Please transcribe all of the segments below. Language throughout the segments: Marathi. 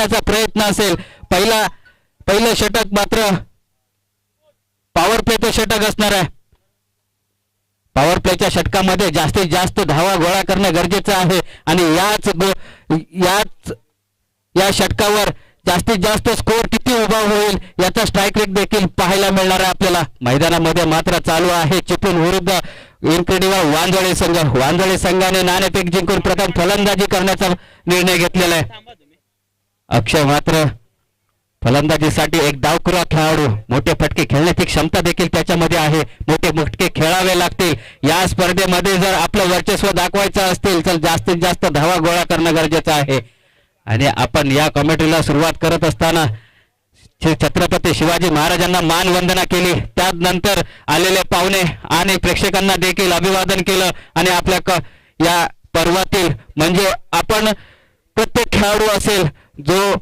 जिंकण्याचा प्रयत्न असेल. पहिलं षटक मात्र पॉवर प्लेचं षटक असणार आहे. पॉवर प्लेच्या षटकामध्ये जास्तीत जास्त धावा गोळा करणं गरजेचं आहे आणि या षटकावर जास्तीत जास्त स्कोर किती उभा होईल याचा स्ट्राईक रेट देखील पाहायला मिळणार आहे आपल्याला. मैदानामध्ये मात्र चालू आहे चिपळूण विरुद्ध इनक्रेडिबल वांजळे संघ. वांजळे संघाने नाणेफेक जिंकून प्रथम फलंदाजी करण्याचा निर्णय घेतलेला आहे. अक्षय मात्र फलंदाजीसाठी एक डावखुरा खेळाडू. मोठे फटके खेळण्याची क्षमता देखील त्याच्यामध्ये आहे. मोठे फटके खेळावे लागतील. या स्पर्धेमध्ये जर आपलं वर्चस्व दाखवायचं असतील तर जास्तीत जास्त धावा गोळा करणं गरजेचं आहे. आणि आपण या कॉमेंट्रीला सुरुवात करत असताना छत्रपती शिवाजी महाराजांना मानवंदना केली. त्यानंतर आलेले पाहुणे आणि प्रेक्षकांना देखील अभिवादन केलं आणि आपल्या या पर्वातील म्हणजे आपण प्रत्येक खेळाडू असेल जो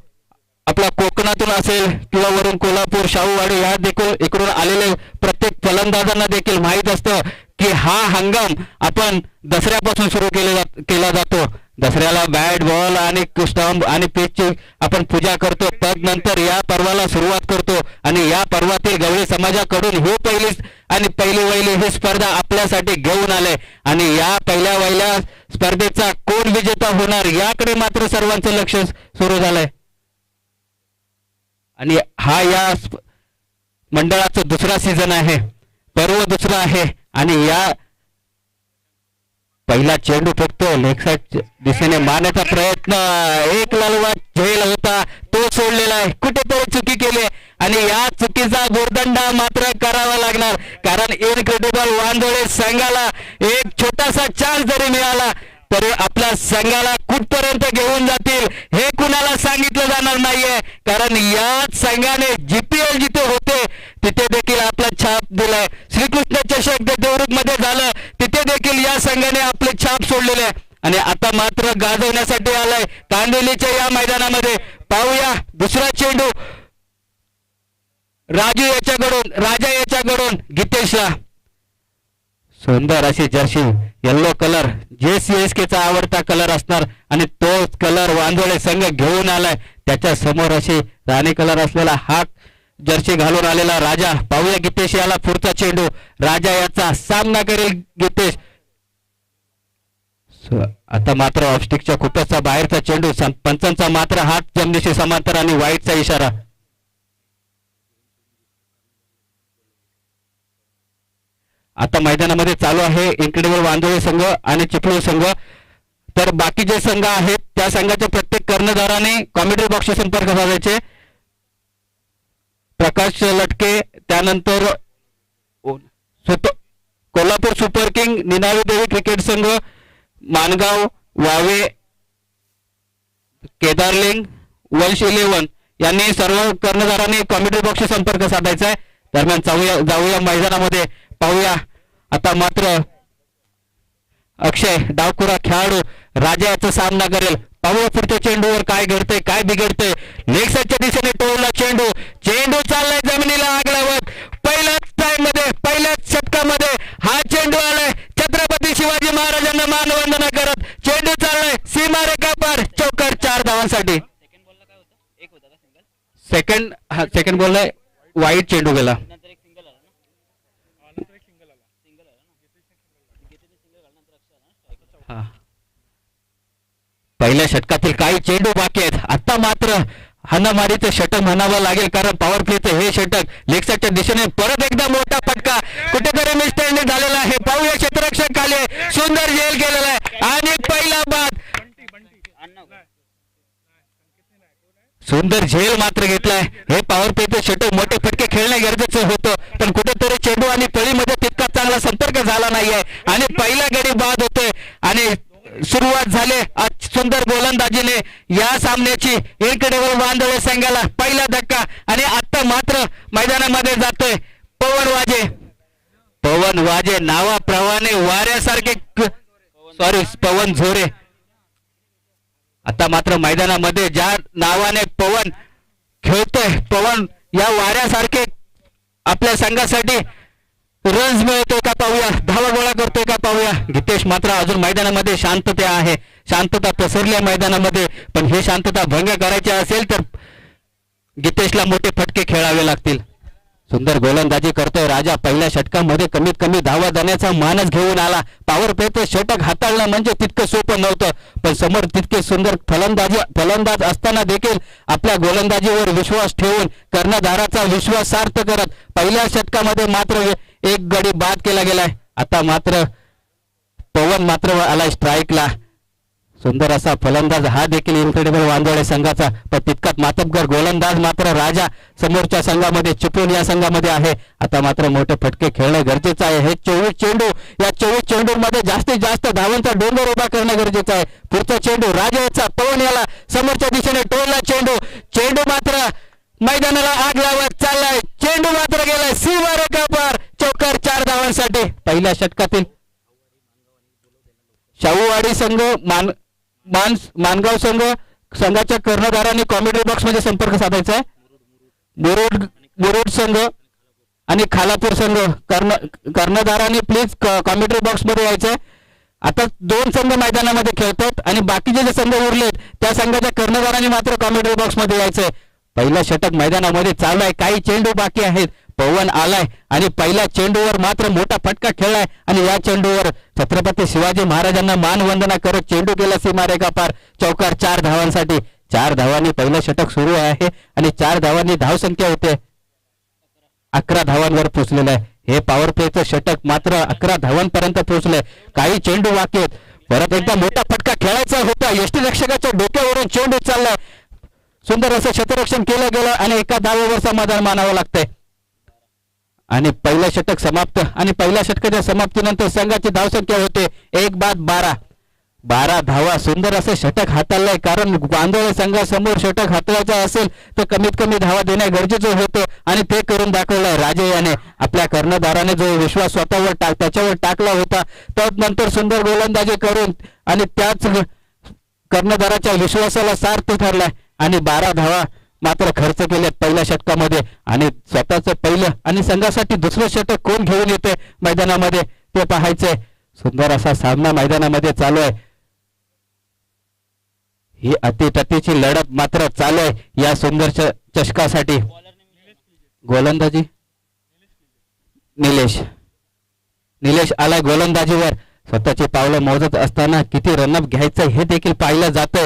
आपला कोकणातून असेल किंवा वरून कोल्हापूर शाहूवाडी या देखील इकडून आलेले प्रत्येक फलंदाजांना देखील माहीत असतं की हा हंगाम आपण दसऱ्यापासून सुरू केला जातो. दसऱ्याला बॅट बॉल आणि स्टंप आणि पिचची आपण पूजा करतो. त्यानंतर या पर्वाला सुरुवात करतो आणि या पर्वातील गवळी समाजाकडून ही पहिली वहिली ही स्पर्धा आपल्यासाठी घेऊन आले आणि या पहिल्या स्पर्धेचा कोण विजेता होणार याकडे मात्र सर्वांचं लक्ष सुरू झालंय. आणि हा या मंडळाचा दुसरा सीझन आहे. पर्व दुसरा आहे आणि या पहिला चेंडू फेकतो लेग साइड दिशेने मारण्याचा प्रयत्न. एक ललवा झेल होता तो सोडलेला आहे. कुठेतरी चुकी केली आणि या चुकीचा भुर्दंड मात्र करावा लागणार कारण इनक्रेडिबल वांजळे संघाला एक छोटासा चान्स जरी मिळाला तरी आपल्या संघाला कुठपर्यंत घेऊन जातील हे कुणाला सांगितलं जाणार नाहीये कारण याच संघाने जीपीएल जिथे होते तिथे देखील आपला छाप दिलाय. श्रीकृष्ण चषक देवरुख मध्ये झालं तिथे देखील या संघाने आपले छाप सोडलेले आहे आणि आता मात्र गाजवण्यासाठी आलाय कांदिवलीच्या या मैदानामध्ये. पाहूया दुसरा चेंडू राजा याच्याकडून गीतेशला. सुंदर अशी जर्सी येल्लो कलर जे सीएसके चा आवडता कलर असणार आणि तो कलर वांजळे संघ घेऊन आलाय. त्याच्या समोर अशी राणी कलर असलेला हा जर्सी घालून आलेला राजा. पाहूया गीतेश याला पुढचा चेंडू. राजा याचा सामना करेल गीतेश. आता मात्र ऑफस्टिकच्या खूपच बाहेरचा चेंडू. पंचांचा मात्र हात जमिनीशी समांतर आणि वाईटचा इशारा. आता मैदानामध्ये चालू आहे इनक्रेडिबल वांजळे संघ आणि चिपळूण संघ. तर बाकी जे संघ आहेत त्या संघाच्या प्रत्येक कर्णधाराने कॉमेंट्री बॉक्सशी संपर्क साधायचे. प्रकाश लटके त्यानंतर कोल्हापूर सुपर किंग निनावी देवी क्रिकेट संघ मानगाव वावे केदारलिंग वंश 11 यांनी सर्व कर्णधारांनी कॉमेंट्री बॉक्सशी संपर्क साधायचा आहे. दरम्यान जाऊया मैदानामध्ये. पाहूया आता मात्र अक्षय डावखुरा खेळाडू राजा याचा सामना करेल. पाहूया पुढच्या चेंडूवर काय घडतंय काय बिघडतंय. लेग साइडच्या दिशेने टोलला चेंडू चाललाय जमिनीला आग लावत. पहिल्याच षटकामध्ये हा चेंडू आलाय. छत्रपती शिवाजी महाराजांना मानवंदना करत चेंडू चाललाय सीमारेखा पार. चौकार 4 धावांसाठी. सेकंड बॉलला वाईट चेंडू गेला. पहिल्या षटकातील काही चेंडू बाकी आहेत. आता मात्र हाणामारीचं षटक म्हणावं लागेल कारण पॉवर प्लेचं हे षटक लेग साइडच्या दिशेने परत एकदा मोठा फटका कुठेतरी मिसटँडिंग झालेला आहे. पाहूया क्षेत्ररक्षक खाली सुंदर झेल गेलेला आहे आणि पहिला बाद. सुंदर झेल मात्र घेतलाय. हे पॉवर प्लेचं षटक मोठे फटके खेळणे गरजेचं होतं पण कुठेतरी चेंडू आणि फळीमध्ये तितका चांगला संपर्क झाला नाहीये आणि पहिला गडी बाद होतोय आणि सुरुवात झाली सुंदर गोलंदाजीने या सामन्याची. इनक्रेडिबल वांजळे संघाला पहिला धक्का आणि आता मात्र मैदानामध्ये जातोय पवन वाजे नावाप्रमाणे वाऱ्यासारखे पवन झोरे. आता मात्र मैदानामध्ये ज्या नावाने पवन खेळतोय पवन या वाऱ्यासारखे आपल्या संघासाठी रन्स मिळतोय का पाहूया. धावा गोळा करतोय का पाहूया. गीतेश मात्र अजून मैदानामध्ये शांतता आहे. शांतता पसरली आहे मैदानामध्ये, पण हे शांतता भंग करायची असेल तर गीतेशला मोठे फटके खेळावे लागतील. सुंदर गोलंदाजी करतोय राजा. पहिल्या षटकामध्ये कमीत कमी धावा देण्याचा मानस घेऊन आला. पॉवर प्लेचं षटक हाताळणं म्हणजे तितकं सोपं नव्हतं, पण समोर तितके सुंदर फलंदाज असताना देखील आपल्या गोलंदाजीवर विश्वास ठेवून कर्णधाराचा विश्वास सार्थ करत पहिल्या षटकामध्ये मात्र एक गडी बाद केला गेलाय. आता मात्र पवन मात्र आलाय स्ट्राईकला. सुंदर असा फलंदाज हा देखील इन्क्रेडिबल वांदोळे संघाचा, पण तितकाच मातबगर गोलंदाज मात्र राजा समोरच्या संघामध्ये चिपळूण या संघामध्ये आहे. आता मात्र मोठे फटके खेळणं गरजेचं आहे. हे 24 चेंडू, या 24 चेंडूमध्ये जास्तीत जास्त धावांचा डोंगर उभा करणं गरजेचं आहे. पुढचा चेंडू राजाचा, पवन याला समोरच्या दिशेने टोलला चेंडू मात्र मैदानाला आग लावत चाललाय. चेंडू मात्र गेलाय सीमारेखा पार. चौकार 4 धावांसाठी. पहिल्या षटकातील शाहूवाडी संघ मानगाव संघाच्या कर्णधारांनी कॉमेंट्री बॉक्स मध्ये संपर्क साधायचा आहे. मुरुड संघ आणि खालापूर संघ कर्णधारांनी प्लीज कॉमेंट्री बॉक्स मध्ये यायचंय. आता 2 संघ मैदानामध्ये खेळतात आणि बाकीचे जे संघ उरलेत त्या संघाच्या कर्णधारांनी मात्र कॉमेंट्री बॉक्स मध्ये यायचंय. पहिला षटक मैदानामध्ये चालू आहे. काही चेंडू बाकी आहेत. पवन आलाय आणि पहिल्या चेंडूवर मात्र मोठा फटका खेळलाय आणि या चेंडूवर छत्रपती शिवाजी महाराजांना मानवंदना करत चेंडू गेला सीमारेखा पार. चौकार 4 धावांसाठी. 4 धावांनी पहिलं षटक सुरू आहे आणि 4 धावांनी धावसंख्या होते 11 धावांवर पोहोचलेलं आहे. हे पॉवर प्लेचं षटक मात्र 11 धावांपर्यंत पोहोचलंय. काही चेंडू बाकी आहेत. परत एकदा मोठा फटका खेळायचा होता. यष्टीरक्षकाच्या डोक्यावरून चेंडू चाललाय. सुंदर असं क्षेत्ररक्षण केलं गेलं आणि एका धावेवर समाधान मानावं लागतंय आणि पहिलं षटक समाप्त. आणि पहिल्या षटकाच्या समाप्तीनंतर संघाची धावसंख्या होते 1 बाद 12 धावा. सुंदर असं षटक हाताळलंय, कारण वांदोळे संघासमोर षटक हाताळायचं असेल तर कमीत कमी धावा देणे गरजेचं होतं आणि ते करून दाखवलंय राजे याने. आपल्या कर्णधाराने जो विश्वास स्वतःवर त्याच्यावर टाकला होता, त्यानंतर सुंदर गोलंदाजी करून आणि त्याच कर्णधाराच्या विश्वासाला सार्थ ठरलाय आणि 12 धावा मात्र खर्च केले पहिल्या षटकामध्ये. आणि स्वतःचं पहिलं आणि संघासाठी दुसरं षटक कोण घेऊन येते मैदानामध्ये ते पाहायचंय. सुंदर असा सामना मैदानामध्ये चालू आहे. ही अतितटीची लढत मात्र चालू आहे या सुंदर चषकासाठी. गोलंदाजी निलेश आलाय गोलंदाजीवर. स्वतःची पावलं मोजत असताना किती रनअप घ्यायचं हे देखील पाहिलं जातंय.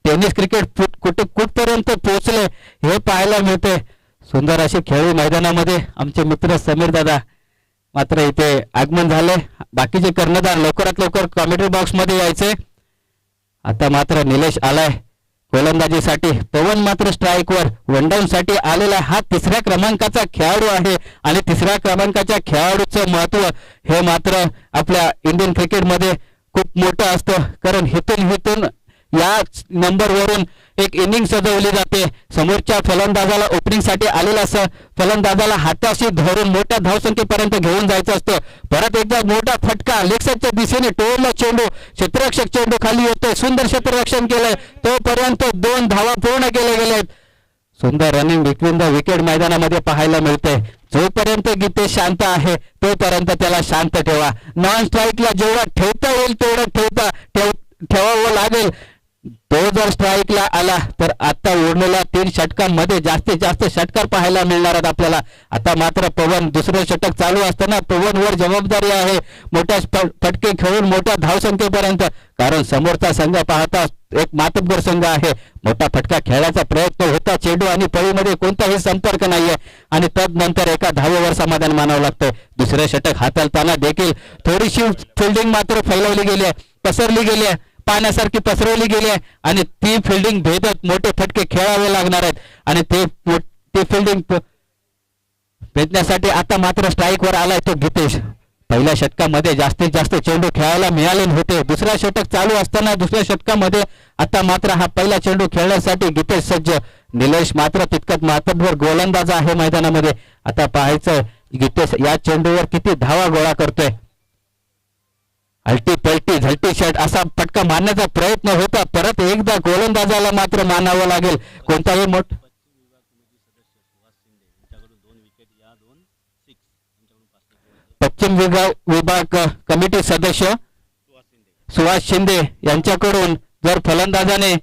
टेनिस क्रिकेट कुठपर्यंत पोहोचले हे पाहायला मिळते. सुंदर असे खेळी मैदानामध्ये आमचे मित्र समीर दादा मात्र इथे आगमन झाले. बाकीचे कर्णधार लवकरात लवकर कॉमेंट्री बॉक्स मध्ये यायचे. आता मात्र निलेश आलाय गोलंदाजीसाठी. पवन मात्र स्ट्राईकवर. वनडाऊन साठी आलेला हा 3ऱ्या क्रमांकाचा खेळाडू आहे आणि 3ऱ्या क्रमांकाच्या खेळाडूचं महत्व हे मात्र आपल्या इंडियन क्रिकेटमध्ये खूप मोठं असतं, कारण हिथून या नंबरवरून एक इनिंग सजवली जाते. समोरच्या फलंदाजाला ओपनिंग साठी आलेला फलंदाजाला हाताशी धरून मोठ्या धावसंख्येपर्यंत घेऊन जायचं असतं. परत एकदा मोठा फटका लेगसाईडच्या दिशेने टोलला चेंडू. क्षेत्ररक्षक चेंडू खाली येतोय. सुंदर क्षेत्ररक्षण केलंय. तोपर्यंत 2 धावा पूर्ण केले गेलेत. सुंदर रनिंग बिटवीन द विकेट मैदानामध्ये पाहायला मिळते. जोपर्यंत गीतेश शांत आहे तोपर्यंत त्याला शांत ठेवा. नॉन स्ट्राईकला जेवढा ठेवता येईल तेवढं ठेवावं लागेल. तो जर स्ट्राईकला आला तर आता उरलेल्या 3 षटकांमध्ये जास्तीत जास्त षटकार पाहायला मिळणार आहेत आपल्याला. आता मात्र पवन दुसरं षटक चालू असताना पवनवर जबाबदारी आहे मोठ्या फटके खेळून मोठ्या धावसंख्येपर्यंत, कारण समोरचा संघ पाहता एक मातब्बर संघ आहे. मोठा फटका खेळायचा प्रयत्न होता. चेंडू आणि पळीमध्ये कोणताही संपर्क नाहीये आणि तदनंतर एका धावेवर समाधान मानावं लागतंय. दुसरं षटक हाताळताना देखील थोडीशी फिल्डिंग मात्र फैलवली गेली आहे, पसरली गेली आहे, पाण्यासारखी पसरवली गेली आहे आणि ती फिल्डिंग भेदत मोठे फटके खेळावे लागणार आहेत आणि ते फिल्डिंग भेदण्यासाठी आता मात्र स्ट्राईकवर आलाय तो गीतेश. पहिल्या षटकामध्ये जास्तीत जास्त चेंडू खेळायला मिळाले होते. दुसरा षटक चालू असताना दुसऱ्या षटकामध्ये आता मात्र हा पहिला चेंडू खेळण्यासाठी गीतेश सज्ज. निलेश मात्र तितकंच महत्त्वपूर्ण गोलंदाज आहे मैदानामध्ये. आता पाहायचं गीतेश या चेंडूवर किती धावा गोळा करतोय. हलटी पलटी झलटी शर्ट असा फटका मारण्याचा प्रयत्न होता. परत एकदा गोलंदाजाला मात्र मानावं लागेल. कोणताही पश्चिम विभाग कमिटी सदस्य सुहास शिंदे यांच्याकडून जर फलंदाजाने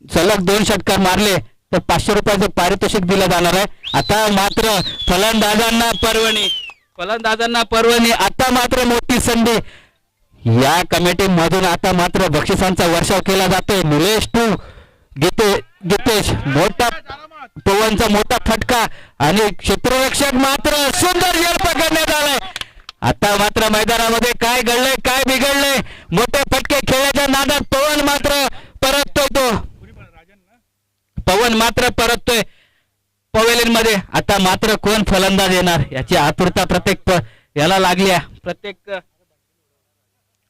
सलग 2 षटकार मारले तर 500 रुपयाचं पारितोषिक दिलं जाणार आहे. आता मात्र फलंदाजांना पर्वणी आता मात्र मोठी संधी. या कमिटी मधून आता मात्र बक्षिसांचा वर्षाव केला जातोय. निलेश टू गीतेश मोठा पवनचा मोठा फटका आणि क्षेत्ररक्षक मात्र सुंदर झेल पकडण्यात आलाय. आता मात्र मैदानामध्ये काय घडलंय काय बिघडलंय. मोठे फटके खेळण्याच्या नादात पवन मात्र परततोय पवेलियन मध्ये. आता मात्र कोण फलंदाज येणार याची आतुरता प्रत्येक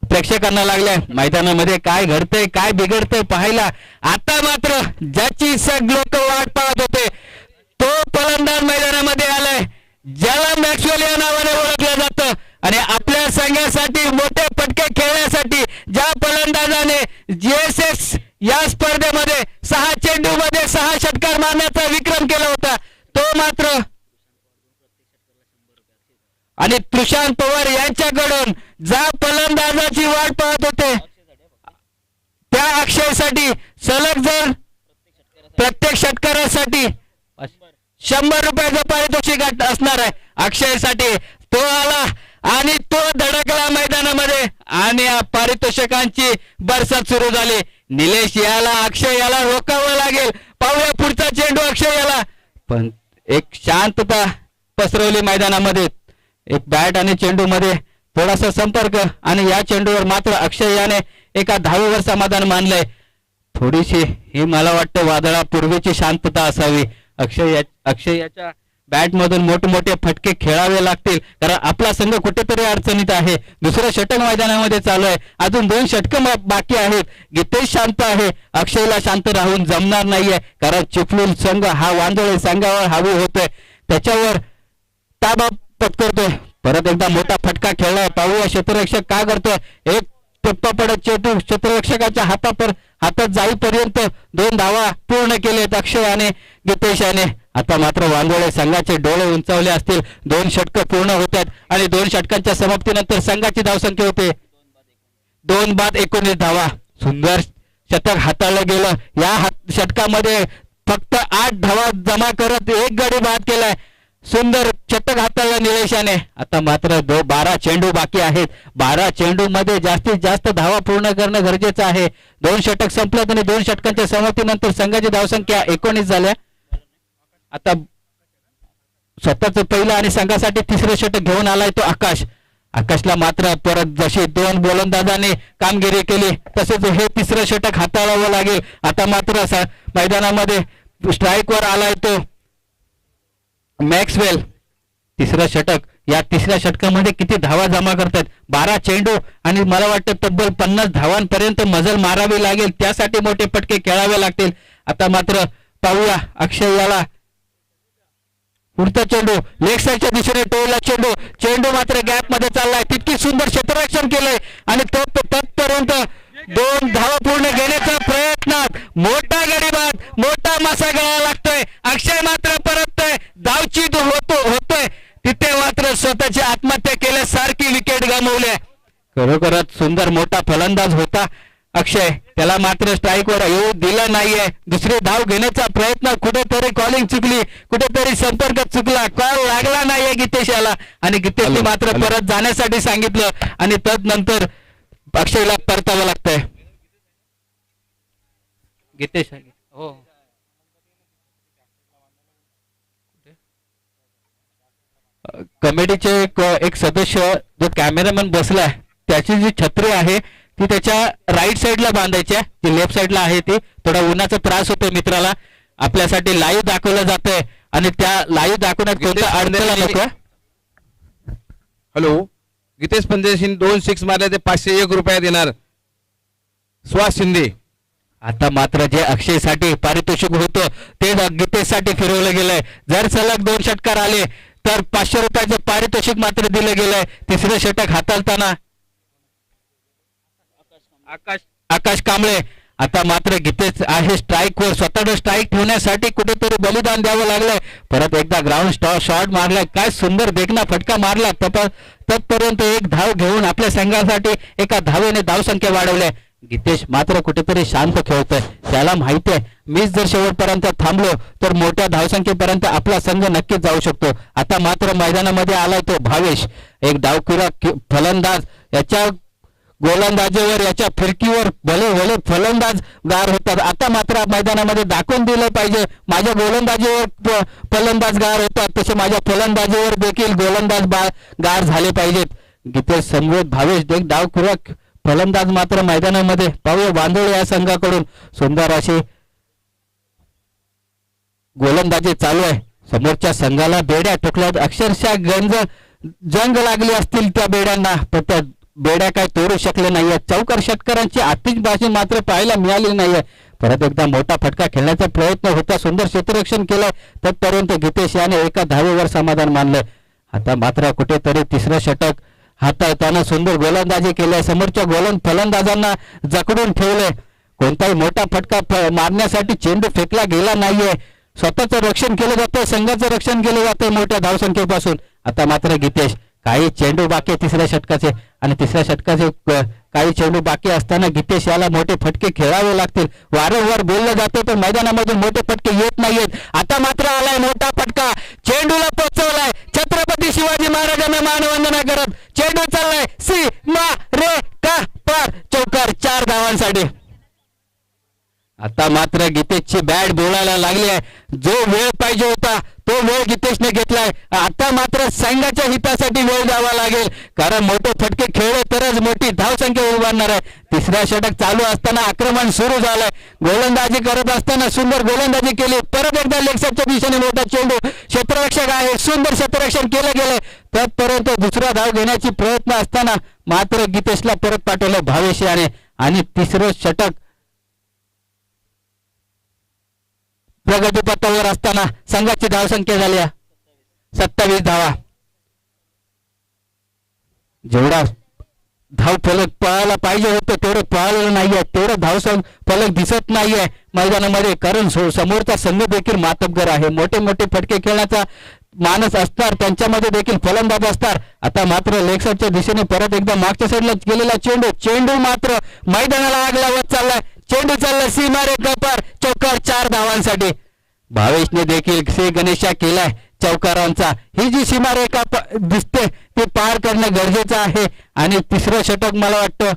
प्रेक्षकांना लागल्या. मैदानामध्ये काय घडतंय काय बिघडतंय पाहायला. आता मात्र ज्याची लोक वाट पाहत होते तो फलंदाज मैदानामध्ये आलाय, ज्याला मॅक्सवेल या नावाने ओळखलं जातं आणि आपल्या संघासाठी मोठे फटके खेळण्यासाठी ज्या फलंदाजाने GSS या स्पर्धेमध्ये 6 चेंडूमध्ये 6 षटकार मारण्याचा विक्रम केला होता तो मात्र आणि तुषार पवार यांच्याकडून ज्या फलंदाजाची वाट पाहत होते त्या अक्षयसाठी सलग जर प्रत्येक षटकारासाठी 100 रुपयाचं पारितोषिक असणार आहे. अक्षयसाठी तो आला आणि तो धडकला मैदानामध्ये आणि या पारितोषिकांची बरसात सुरू झाली. निलेश याला अक्षय याला रोखावं लागेल. पाहूया पुढचा चेंडू अक्षय याला. पण एक शांतता पसरवली मैदानामध्ये. एक बॅट आणि चेंडू मध्ये थोडासा संपर्क आणि या चेंडूवर मात्र अक्षय याने एका धावेवर समाधान मानलंय. थोडीशी ही मला वाटतं वादळापूर्वीची शांतता असावी. अक्षय याच्या बॅट मधून मोठमोठे फटके खेळावे लागतील कारण आपला संघ कुठेतरी अडचणीत आहे. दुसरं षटक मैदानामध्ये चालू आहे. अजून 2 षटकं बाकी आहेत. गीतेश शांत आहे. अक्षयला शांत राहून जमणार नाहीये कारण चिपळूण संघ हा वांजळे संघावर हावी होतोय, त्याच्यावर ताबा पत्करतोय. परत एकदा मोठा फटका खेळलाय. पाहूया क्षेत्ररक्षक काय करतोय. एक टप्पा पडत चेंडू क्षेत्ररक्षकाच्या हातात जाईपर्यंत 2 धावा पूर्ण केलेत अक्षय आणि गीतेश याने. आता मात्र वांजळे संघाचे डोळे उंचावले असतील. 2 षटकं पूर्ण होतात आणि 2 षटकांच्या समाप्तीनंतर संघाची धावसंख्या होते 2 बाद 19 धावा. सुंदर शतक हाताळलं गेलं. या षटकामध्ये फक्त 8 धावा जमा करत 1 गडी बाद केलाय. सुंदर षटक हाताळलं निलेशाने. आता मात्र 12 चेंडू बाकी आहेत. 12 चेंडू मध्ये जास्तीत जास्त धावा पूर्ण करणं गरजेचं आहे. 2 षटक संपल्यात आणि 2 षटकांच्या समाप्तीनंतर संघाची धावसंख्या 19 झाल्या. आता स्वतःच पहिलं आणि संघासाठी 3रं षटक घेऊन आलाय तो आकाशला मात्र परत जशी 2 गोलंदाजांनी कामगिरी केली तसेच हे 3रं षटक हाताळावं लागेल. आता मात्र मैदानामध्ये स्ट्राईकवर आलाय तो मॅक्सवेल. 3रं षटक. या 3ऱ्या षटकामध्ये किती धावा जमा करतात. 12 चेंडू आणि मला वाटतं तब्बल 50 धावांपर्यंत मजल मारावी लागेल. त्यासाठी मोठे फटके खेळावे लागतील. आता मात्र पाहूया अक्षय याला पुढचा चेंडू लेग साईडच्या दिशेने टोळला चेंडू मात्र गॅप मध्ये चाललाय. तितकी सुंदर क्षेत्ररक्षण केलंय आणि तत्पर्यंत 2 धावा पूर्ण घेण्याच्या प्रयत्नात मोठा गडीबाद मोठा मासा गळावा लागतोय. अक्षय मात्र परततोय. धावचीत होतोय तिथे मात्र स्वतःची आत्महत्या केल्यासारखी विकेट गमावल्या. खरोखरच सुंदर मोठा फलंदाज होता अक्षय. त्याला मात्र स्ट्राईकवर येऊ दिलं नाहीये. दुसरी धाव घेण्याचा प्रयत्न कुठेतरी कॉलिंग चुकली, कुठेतरी संपर्क चुकला, कॉल लागला नाहीये गीतेश याला आणि गीतेशने मात्र परत जाण्यासाठी सांगितलं आणि तदनंतर अक्षयला परतावं लागतंय. गीतेश हो कमिटीचे एक सदस्य जो कॅमेरामॅन बसलाय त्याची जी छत्री आहे ती त्याच्या राईट साईडला बांधायची आहे. जी लेफ्ट साईडला आहे ती थोडा उन्हाचा त्रास होतो मित्राला. आपल्यासाठी लाईव्ह दाखवलं जातंय आणि त्या लाईव्ह दाखवण्यात कोणत्या अडचण नको. हॅलो गीतेश पंदेशीन 2 6 मारले ते 501 रुपये देणार. सुहास शिंदे. आता मात्र जे अक्षयसाठी पारितोषिक होतं ते गीतेशसाठी फिरवलं गेलंय. जर सलग 2 षटकार आले तर 500 रुपयाचं पारितोषिक मात्र दिलं गेलंय. 3रं षटक हाताळताना आकाश कांबळे. आता मात्र गीतेश आहे स्ट्राईकवर, स्वतःला स्ट्राईक ठेवण्यासाठी कुठेतरी बलिदान द्यावं लागलंय. परत एकदा ग्राउंड शॉट मारलाय, काय सुंदर देखना फटका मारला. तत्पर्यंत एक धाव घेऊन आपल्या संघासाठी एका धावेने धावसंख्या वाढवल्या. गीतेश मात्र कुठेतरी शांत खेळतोय, त्याला माहिती आहे मीच जर शेवटपर्यंत थांबलो तर मोठ्या धावसंख्येपर्यंत आपला संघ नक्कीच जाऊ शकतो. आता मात्र मैदानामध्ये आलाय तो भावेश, एक डावखुरा फलंदाज. याच्या गोलंदाजीवर, याच्या फिरकीवर भले भले फलंदाज गार होतात. आता मात्र मैदानामध्ये दाखवून दिलं पाहिजे माझ्या गोलंदाजीवर फलंदाज गार होतात, तसे माझ्या फलंदाजीवर देखील गोलंदाज गार झाले पाहिजेत. गीतेश समवेत भावेश एक डावखुरा फलंदाज मात्र मैदानामध्ये पाहूया बांदोळे या संघाकडून सुंदर अशी गोलंदाजी चालू आहे. समोरच्या संघाला बेड्या टोकल्यात, अक्षरशः जंग लागली असतील त्या बेड्यांना, पण त्या बेड्या काय तोडू शकले नाहीये. चौकार षटकारांची आतिषबाजी मात्र पाहायला मिळाली नाहीये. परत एकदा मोठा फटका खेळण्याचा प्रयत्न होता, सुंदर क्षेत्ररक्षण केलंय. तत्पर्यंत गीतेश याने एका धावेवर समाधान मानलंय. आता मात्र कुठेतरी तिसरं षटक हाताळताना सुंदर गोलंदाजी केली. समोरच्या फलंदाजांना जकडून ठेवलंय. कोणताही मोठा फटका मारण्यासाठी चेंडू फेकला गेला नाहीये. स्वतःचं रक्षण केलं जातं, संघाचं रक्षण केलं जातं मोठ्या धावसंख्येपासून. आता मात्र गीतेश काही चेंडू बाकी आहे तिसऱ्या षटकाचे, आणि तिसऱ्या षटकाचे काही चेंडू बाकी असताना गीतेश याला मोठे फटके खेळावे लागतील. वारंवार बोललं जातं पण मैदानामधून मोठे फटके येत नाहीयेत. आता मात्र आलाय मोठा फटका, चेंडूला पोहोचवलाय. छत्रपती शिवाजी महाराजांना मानवंदना करत चेंडू चाललाय सीमा रे का पार, चौकार 4 धावांसाठी. आता मात्र गीतेशची बॅट बोलायला लागली आहे. जो वेळ पाहिजे होता तो वेळ गीतेशने घेतलाय. आता मात्र संघाच्या हितासाठी वेळ द्यावा लागेल, कारण मोठे फटके खेळले तरच मोठी धावसंख्या उभारणार आहे. तिसरा षटक चालू असताना आक्रमण सुरू झालंय. गोलंदाजी करत असताना सुंदर गोलंदाजी केली. परत एकदा लेगसाईडच्या दिशेने मोठा चेंडू, क्षेत्ररक्षक आहे, सुंदर क्षेत्ररक्षण केलं गेलंय. तत्पर्यंत दुसरा धाव घेण्याची प्रयत्न असताना मात्र गीतेशला परत पाठवलं भावेश याने, आणि तिसरं षटक प्रगतीपथावर असताना संघाची धावसंख्या झाली 27 धावा. जेवढा धाव फलक पळायला पाहिजे होतं तेवढं पळालेलं नाहीये, तेवढं धाव फलक दिसत नाहीये मैदानामध्ये, कारण समोरचा संघ देखील मातब्बर आहे. मोठे मोठे फटके खेळण्याचा मानस असणार, त्यांच्यामध्ये देखील फलंदाज असणार. आता मात्र लेग साईडच्या दिशेने परत एकदा मागच्या साईडला गेलेला चेंडू मात्र मैदानाला आग लावत चाललाय. चेंडू चालला सीमा रे पार, चौकार 4 धावांसाठी. भावेशने देखील श्री गणेशा केलाय चौकारांचा. ही जी सीमारेखा दिसते ती पार करणं गरजेचं आहे. आणि तिसरं षटक मला वाटतं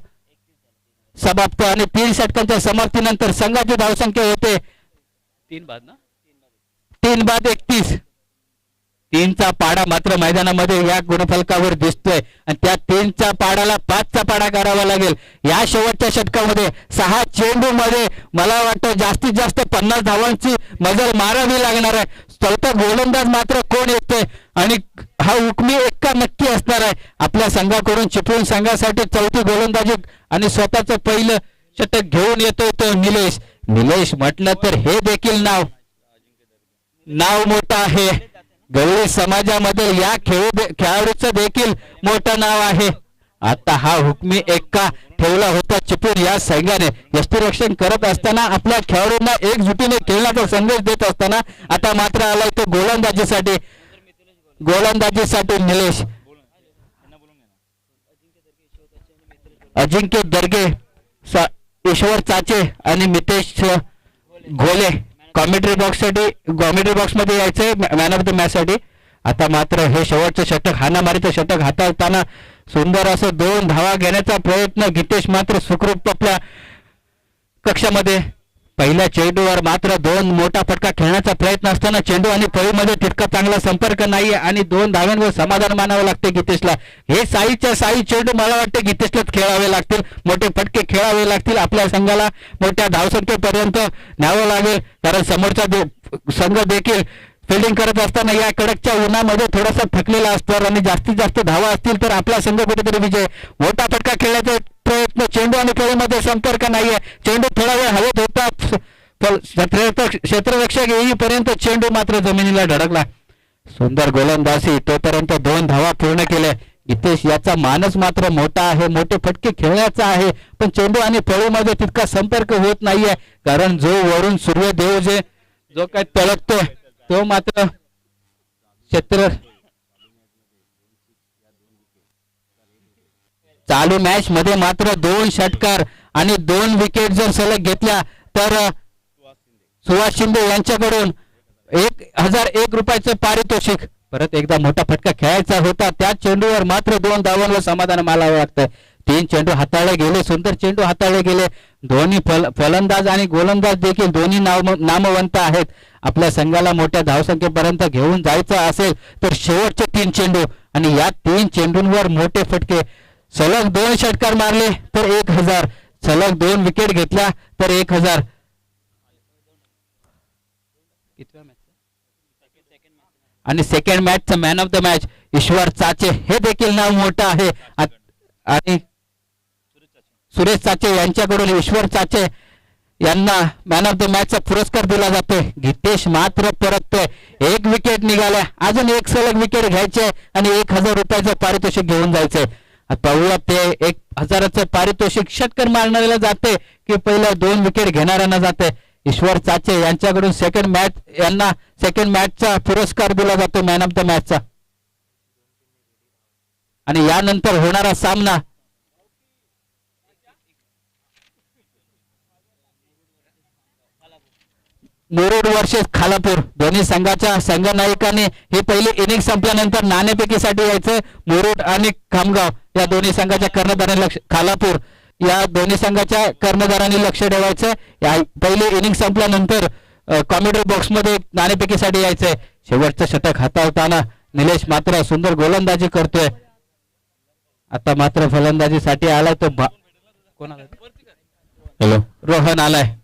समाप्त, आणि 3 षटकांच्या समाप्तीनंतर संघाची धावसंख्या होते 3 बाद 31. 3चा पाडा मात्र मैदानामध्ये या गुणफलकावर दिसतोय, आणि त्या 3च्या पाडाला 5चा पाडा करावा लागेल. या शेवटच्या षटकामध्ये 6 चेंडू मध्ये मला वाटतं जास्तीत जास्त 50 धावांची मजल मारावी लागणार आहे. चौथा गोलंदाज मात्र कोण येतोय, आणि हा हुकमी एक्का नक्की असणार आहे. आपल्या संघाकडून चिपळूण संघासाठी चौथी गोलंदाजी आणि स्वतःचं पहिलं षटक घेऊन येतोय तो निलेश म्हटलं तर हे देखील नाव मोठं आहे. गवळी समाजामध्ये या खेळाडूचं देखील मोठं नाव आहे. आता हा हुकमी एक्का ठेवला होता चिपळूण या संघाने. यष्टिरक्षण करत असताना आपल्या खेळाडूंना एकजुटीने खेळण्याचा संदेश देत असताना आता मात्र आलाय तो गोलंदाजीसाठी निलेश. अजिंक्य दर्गे, ईश्वर चाचे आणि मितेश घोले कॉमेंट्री बॉक्स मध्ये यायचंय मॅन ऑफ द मॅच साठी. आता मात्र हे शेवटचं षटक, हाणामारीचं षटक हाताळताना सुंदर असं 2 धावा घेण्याचा प्रयत्न. गीतेश मात्र सुखरूप आपल्या कक्षामध्ये. पहिल्या चेंडूवर मात्र 2 मोठा फटका खेळण्याचा प्रयत्न असताना चेंडू आणि फळीमध्ये तितका चांगला संपर्क नाहीये, आणि 2 धाव्यांवर समाधान मानावं लागते गीतेशला. हे साई चेंडू मला वाटते गीतेशलाच खेळावे लागतील, मोठे फटके खेळावे लागतील. आपल्या संघाला मोठ्या धावसंख्येपर्यंत न्यावं लागेल, कारण समोरचा संघ देखील फिल्डिंग करत असताना या कडकच्या उन्हामध्ये थोडासा थकलेला असतो, आणि जास्तीत जास्त धावा असतील तर आपला संघ कुठेतरी विजय. मोठा फटका खेळण्याचा प्रयत्न, चेंडू आणि फळीमध्ये संपर्क नाहीये. चेंडू थोडा वेळ हवेत होता, क्षेत्ररक्षक येईपर्यंत चेंडू मात्र जमिनीला धडकला. सुंदर गोलंदाजी, तोपर्यंत 2 धावा पूर्ण केल्या. हितेश याचा मानस मात्र मोठा आहे, मोठे फटके खेळण्याचा आहे, पण चेंडू आणि फळीमध्ये तितका संपर्क होत नाहीये, कारण जो वरून सूर्यदेव जो काय तळकतोय तो मात्र क्षेत्र चालू मॅच मध्ये मात्र 2 षटकार आणि 2 विकेट जर सलग घेतल्या तर सुहास शिंदे यांच्याकडून 1001 रुपयाचं पारितोषिक. परत एकदा मोठा फटका खेळायचा होता, त्या चेंडूवर मात्र 2 धावांवर समाधान मानावं लागतंय. 3 चेंडू हाताळले गेले, सुंदर चेंडू हाताळले गेले. दोन्ही फलंदाज आणि गोलंदाज देखील दोन्ही नामवंत आहेत. आपल्या संघाला मोठ्या धावसंख्येपर्यंत घेऊन जायचं असेल तर शेवटचे 3 चेंडू आणि या 3 चेंडूंवर मोठे फटके. सलग 2 षटकार मारले तर 1000, सलग 2 विकेट घेतल्या तर 1000. आणि सेकंड मॅचचा man of the match Ishwar Chache, हे देखील नाव मोठं आहे. आणि सुरेश चाचे यांच्याकडून ईश्वर चाचे यांना मॅन ऑफ द मॅचचा पुरस्कार दिला जातोय. गीतेश मात्र परततोय, 1 विकेट निघाल्या, अजून 1 सलग विकेट घ्यायचे आणि 1000 रुपयाचं पारितोषिक घेऊन जायचंय. पाहूया ते 1000चं पारितोषिक षटकार मारणाऱ्याला जाते की पहिल्या 2 विकेट घेणाऱ्यांना जाते. ईश्वर चाचे यांच्याकडून सेकंड मॅचचा पुरस्कार दिला जातो मॅन ऑफ द मॅचचा. आणि यानंतर होणारा सामना मुरुड वर्सेस खालापूर. दोन्ही संघाच्या संघनायकांनी हे पहिले इनिंग संपल्यानंतर नाणेफेकीसाठी यायचं. मुरुड आणि खामगाव या दोन्ही संघाच्या कर्णधारांनी खालापूर या दोन्ही संघाच्या कर्णधारांनी लक्ष ठेवायचं. या पहिले इनिंग संपल्यानंतर कॉमेडी बॉक्स मध्ये नाणेफेकीसाठी यायचंय. शेवटचं षटक हाताळताना निलेश मात्र सुंदर गोलंदाजी करतोय. आता मात्र फलंदाजीसाठी आलाय तो कोण आलाय? हॅलो, रोहन आलाय.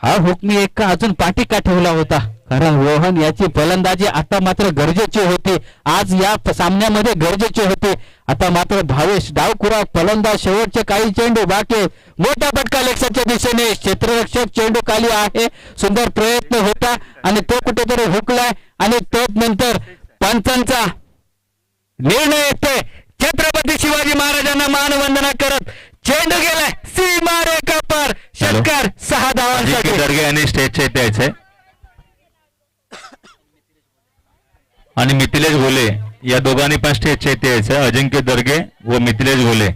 हा हुक मी एक अजून पाठी का ठेवला होता, कारण रोहन याची फलंदाजी आता मात्र गरजेची होती. आज या सामन्यामध्ये गरजेची होती. आता मात्र भावेश डावखुरा फलंदाज, शेवटचे काही चेंडू बाकी. मोठा फटका लेक्सरच्या दिशेने, क्षेत्ररक्षक चेंडू खाली आहे. सुंदर प्रयत्न होता आणि तो कुठेतरी हुकलाय आणि त्यानंतर पंचांचा निर्णय येतोय. छत्रपती शिवाजी महाराजांना मानवंदना करत चेंडू गेलाय सीमा रेखा पार. षटकार 6 धावांसाठी. दर्गे आणि स्टेजच्या इथे यायचंय आणि मिथिलेश घोले या दोघांनी पण स्टेजच्या इथे यायचंय. अजिंक्य दर्गे व मिथिलेश घोले.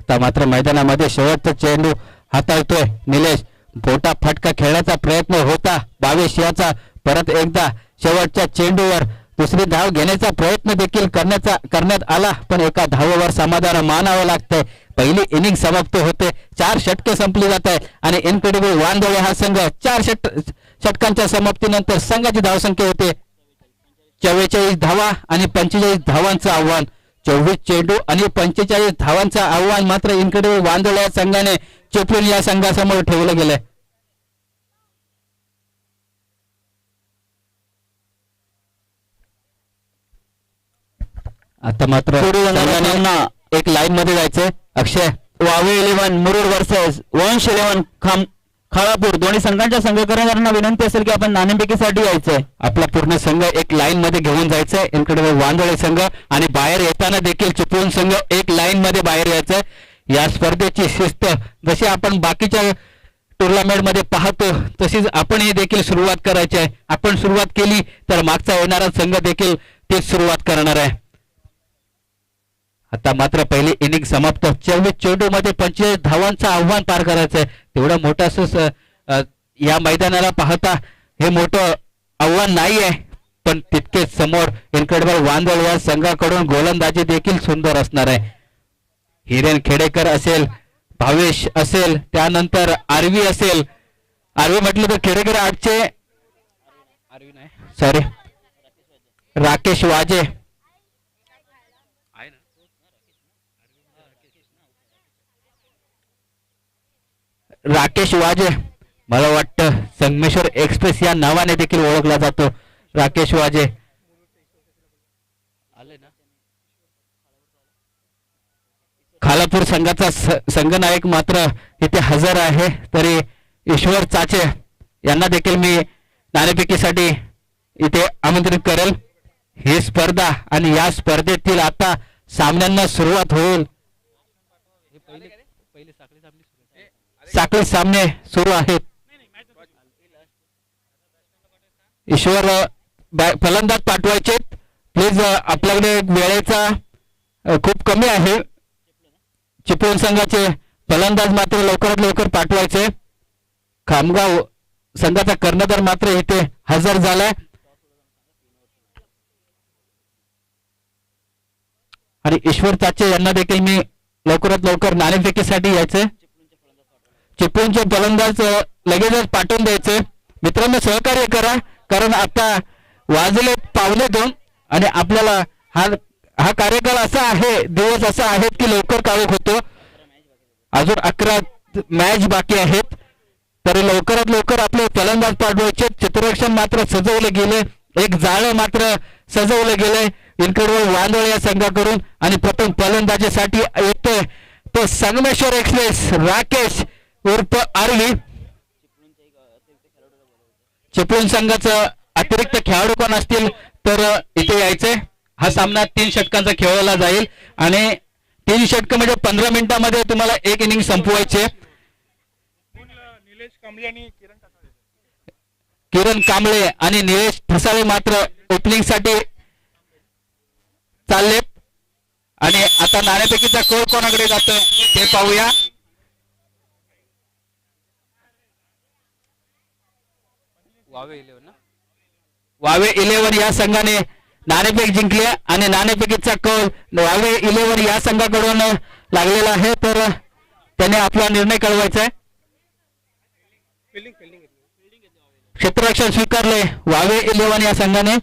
आता मात्र मैदानामध्ये शेवटचा चेंडू हाताळतोय निलेश. मोठा फटका खेळण्याचा प्रयत्न होता 22 याचा. परत एकदा शेवटच्या चेंडूवर दुसरी धाव घेण्याचा प्रयत्न देखील करण्यात आला, पण एका धावेवर समाधान मानावं लागतंय. पहिली इनिंग समाप्त होते, 4 षटके संपली जात आहे आणि इनक्रेडिबल वांदळे हा संघ 4 षटकांच्या समाप्तीनंतर संघाची धावसंख्या होते 44 धावा आणि 45 धावांचं आव्हान. 24 चेंडू आणि 45 धावांचं आव्हान मात्र इनक्रेडिबल वांदळे या संघाने चिपळूण या संघासमोर ठेवलं गेलंय. आता मात्र एक लाईन मध्ये जायचंय. अक्षय, वावे 11 मुरुड वर्सेस वंश 11 खालापूर. दोन्ही संघांच्या संघकर्त्यांना विनंती असेल की आपण नाणेफेकीसाठी यायचंय. आपला पूर्ण संघ एक लाईन मध्ये घेऊन जायचंय. इनक्रेडिबल वांदळे संघ आणि बाहेर येताना देखील चिपळूण संघ एक लाईन मध्ये बाहेर यायचंय. या स्पर्धेची शिस्त जशी आपण बाकीच्या टुर्नामेंट मध्ये पाहतो तशीच आपण हे देखील सुरुवात करायची आहे. आपण सुरुवात केली तर मागचा येणारा संघ देखील तीच सुरुवात करणार आहे. आता मात्र पहिली इनिंग समाप्त. 24 चेंडू मध्ये 45 धावांचं आव्हान पार करायचंय. तेवढं मोठं या मैदानाला पाहता हे मोठं आव्हान नाही आहे, पण तितकेच समोर इनक्रेडिबल वांदळ या संघाकडून गोलंदाजी देखील सुंदर असणार आहे. हिरेन खेडेकर असेल, भावेश असेल, त्यानंतर आरवी असेल. आरवी म्हटलं तर खेडेकर आठचे सॉरी राकेश वाजे, राकेश वाजे मला वाटतं संगमेश्वर एक्सप्रेस या नावाने देखील ओळखला जातो. राकेश वाजे खालापूर संघाचा संघनायक मात्र इथे हजर आहे. तरी ईश्वर चाचे यांना देखील मी नाणेफेकीसाठी इथे आमंत्रित करेल. ही स्पर्धा आणि या स्पर्धेतील आता सामन्यांना सुरुवात होईल. साखळी सामने सुरू आहेत. ईश्वर फलंदाज पाठवायचे प्लीज. आपल्याकडे वेळेचा खूप कमी आहे. चिपळूण संघाचे फलंदाज मात्र लवकरात लवकर पाठवायचे. खामगाव संघाचा कर्णधार मात्र इथे हजर झालाय आणि ईश्वर चाचे यांना देखील मी लवकरात लवकर नाणेफेकीसाठी यायचे. चिपळूणचे फलंदाज लगेचच पाठवून द्यायचे. मित्रांनो सहकार्य करा, कारण आता वाजले 2:15 आणि आपल्याला हा कार्यकाळ असा आहे, दिवस असा आहे की लवकर काळोख होतो. अजून 11 मॅच बाकी आहेत, तरी लवकरात लवकर आपले फलंदाज पाठवायचे. चित्ररक्षण मात्र सजवले गेले, एक जाळं मात्र सजवलं गेलंय इनक्रेडिबल वांदोळे या संघाकडून. आणि प्रथम फलंदाजीसाठी येतोय तो संगमेश्वर एक्सप्रेस राकेश उर्फ आरवी. चिपळूण संघाचं अतिरिक्त खेळाडू कोण असतील तर इथे यायचंय. हा सामना 3 षटकांचा खेळवला जाईल आणि 3 षटक म्हणजे 15 मिनिटांमध्ये तुम्हाला एक इनिंग संपवायचे. किरण कांबळे आणि निलेश ठसाळे मात्र ओपनिंग साठी चाललेत. आणि आता नाणेफेकीचा कौल कोणाकडे जातोय ते पाहूया. वावे 11 या संघाने नाणेफेक जिंकली आणि नाणेफेकीचा कौल वावे 11 या संघाकडून लागलेला आहे, तर त्याने आपला निर्णय कळवायचा आहे. क्षेत्ररक्षण स्वीकारले वावे 11 या संघाने.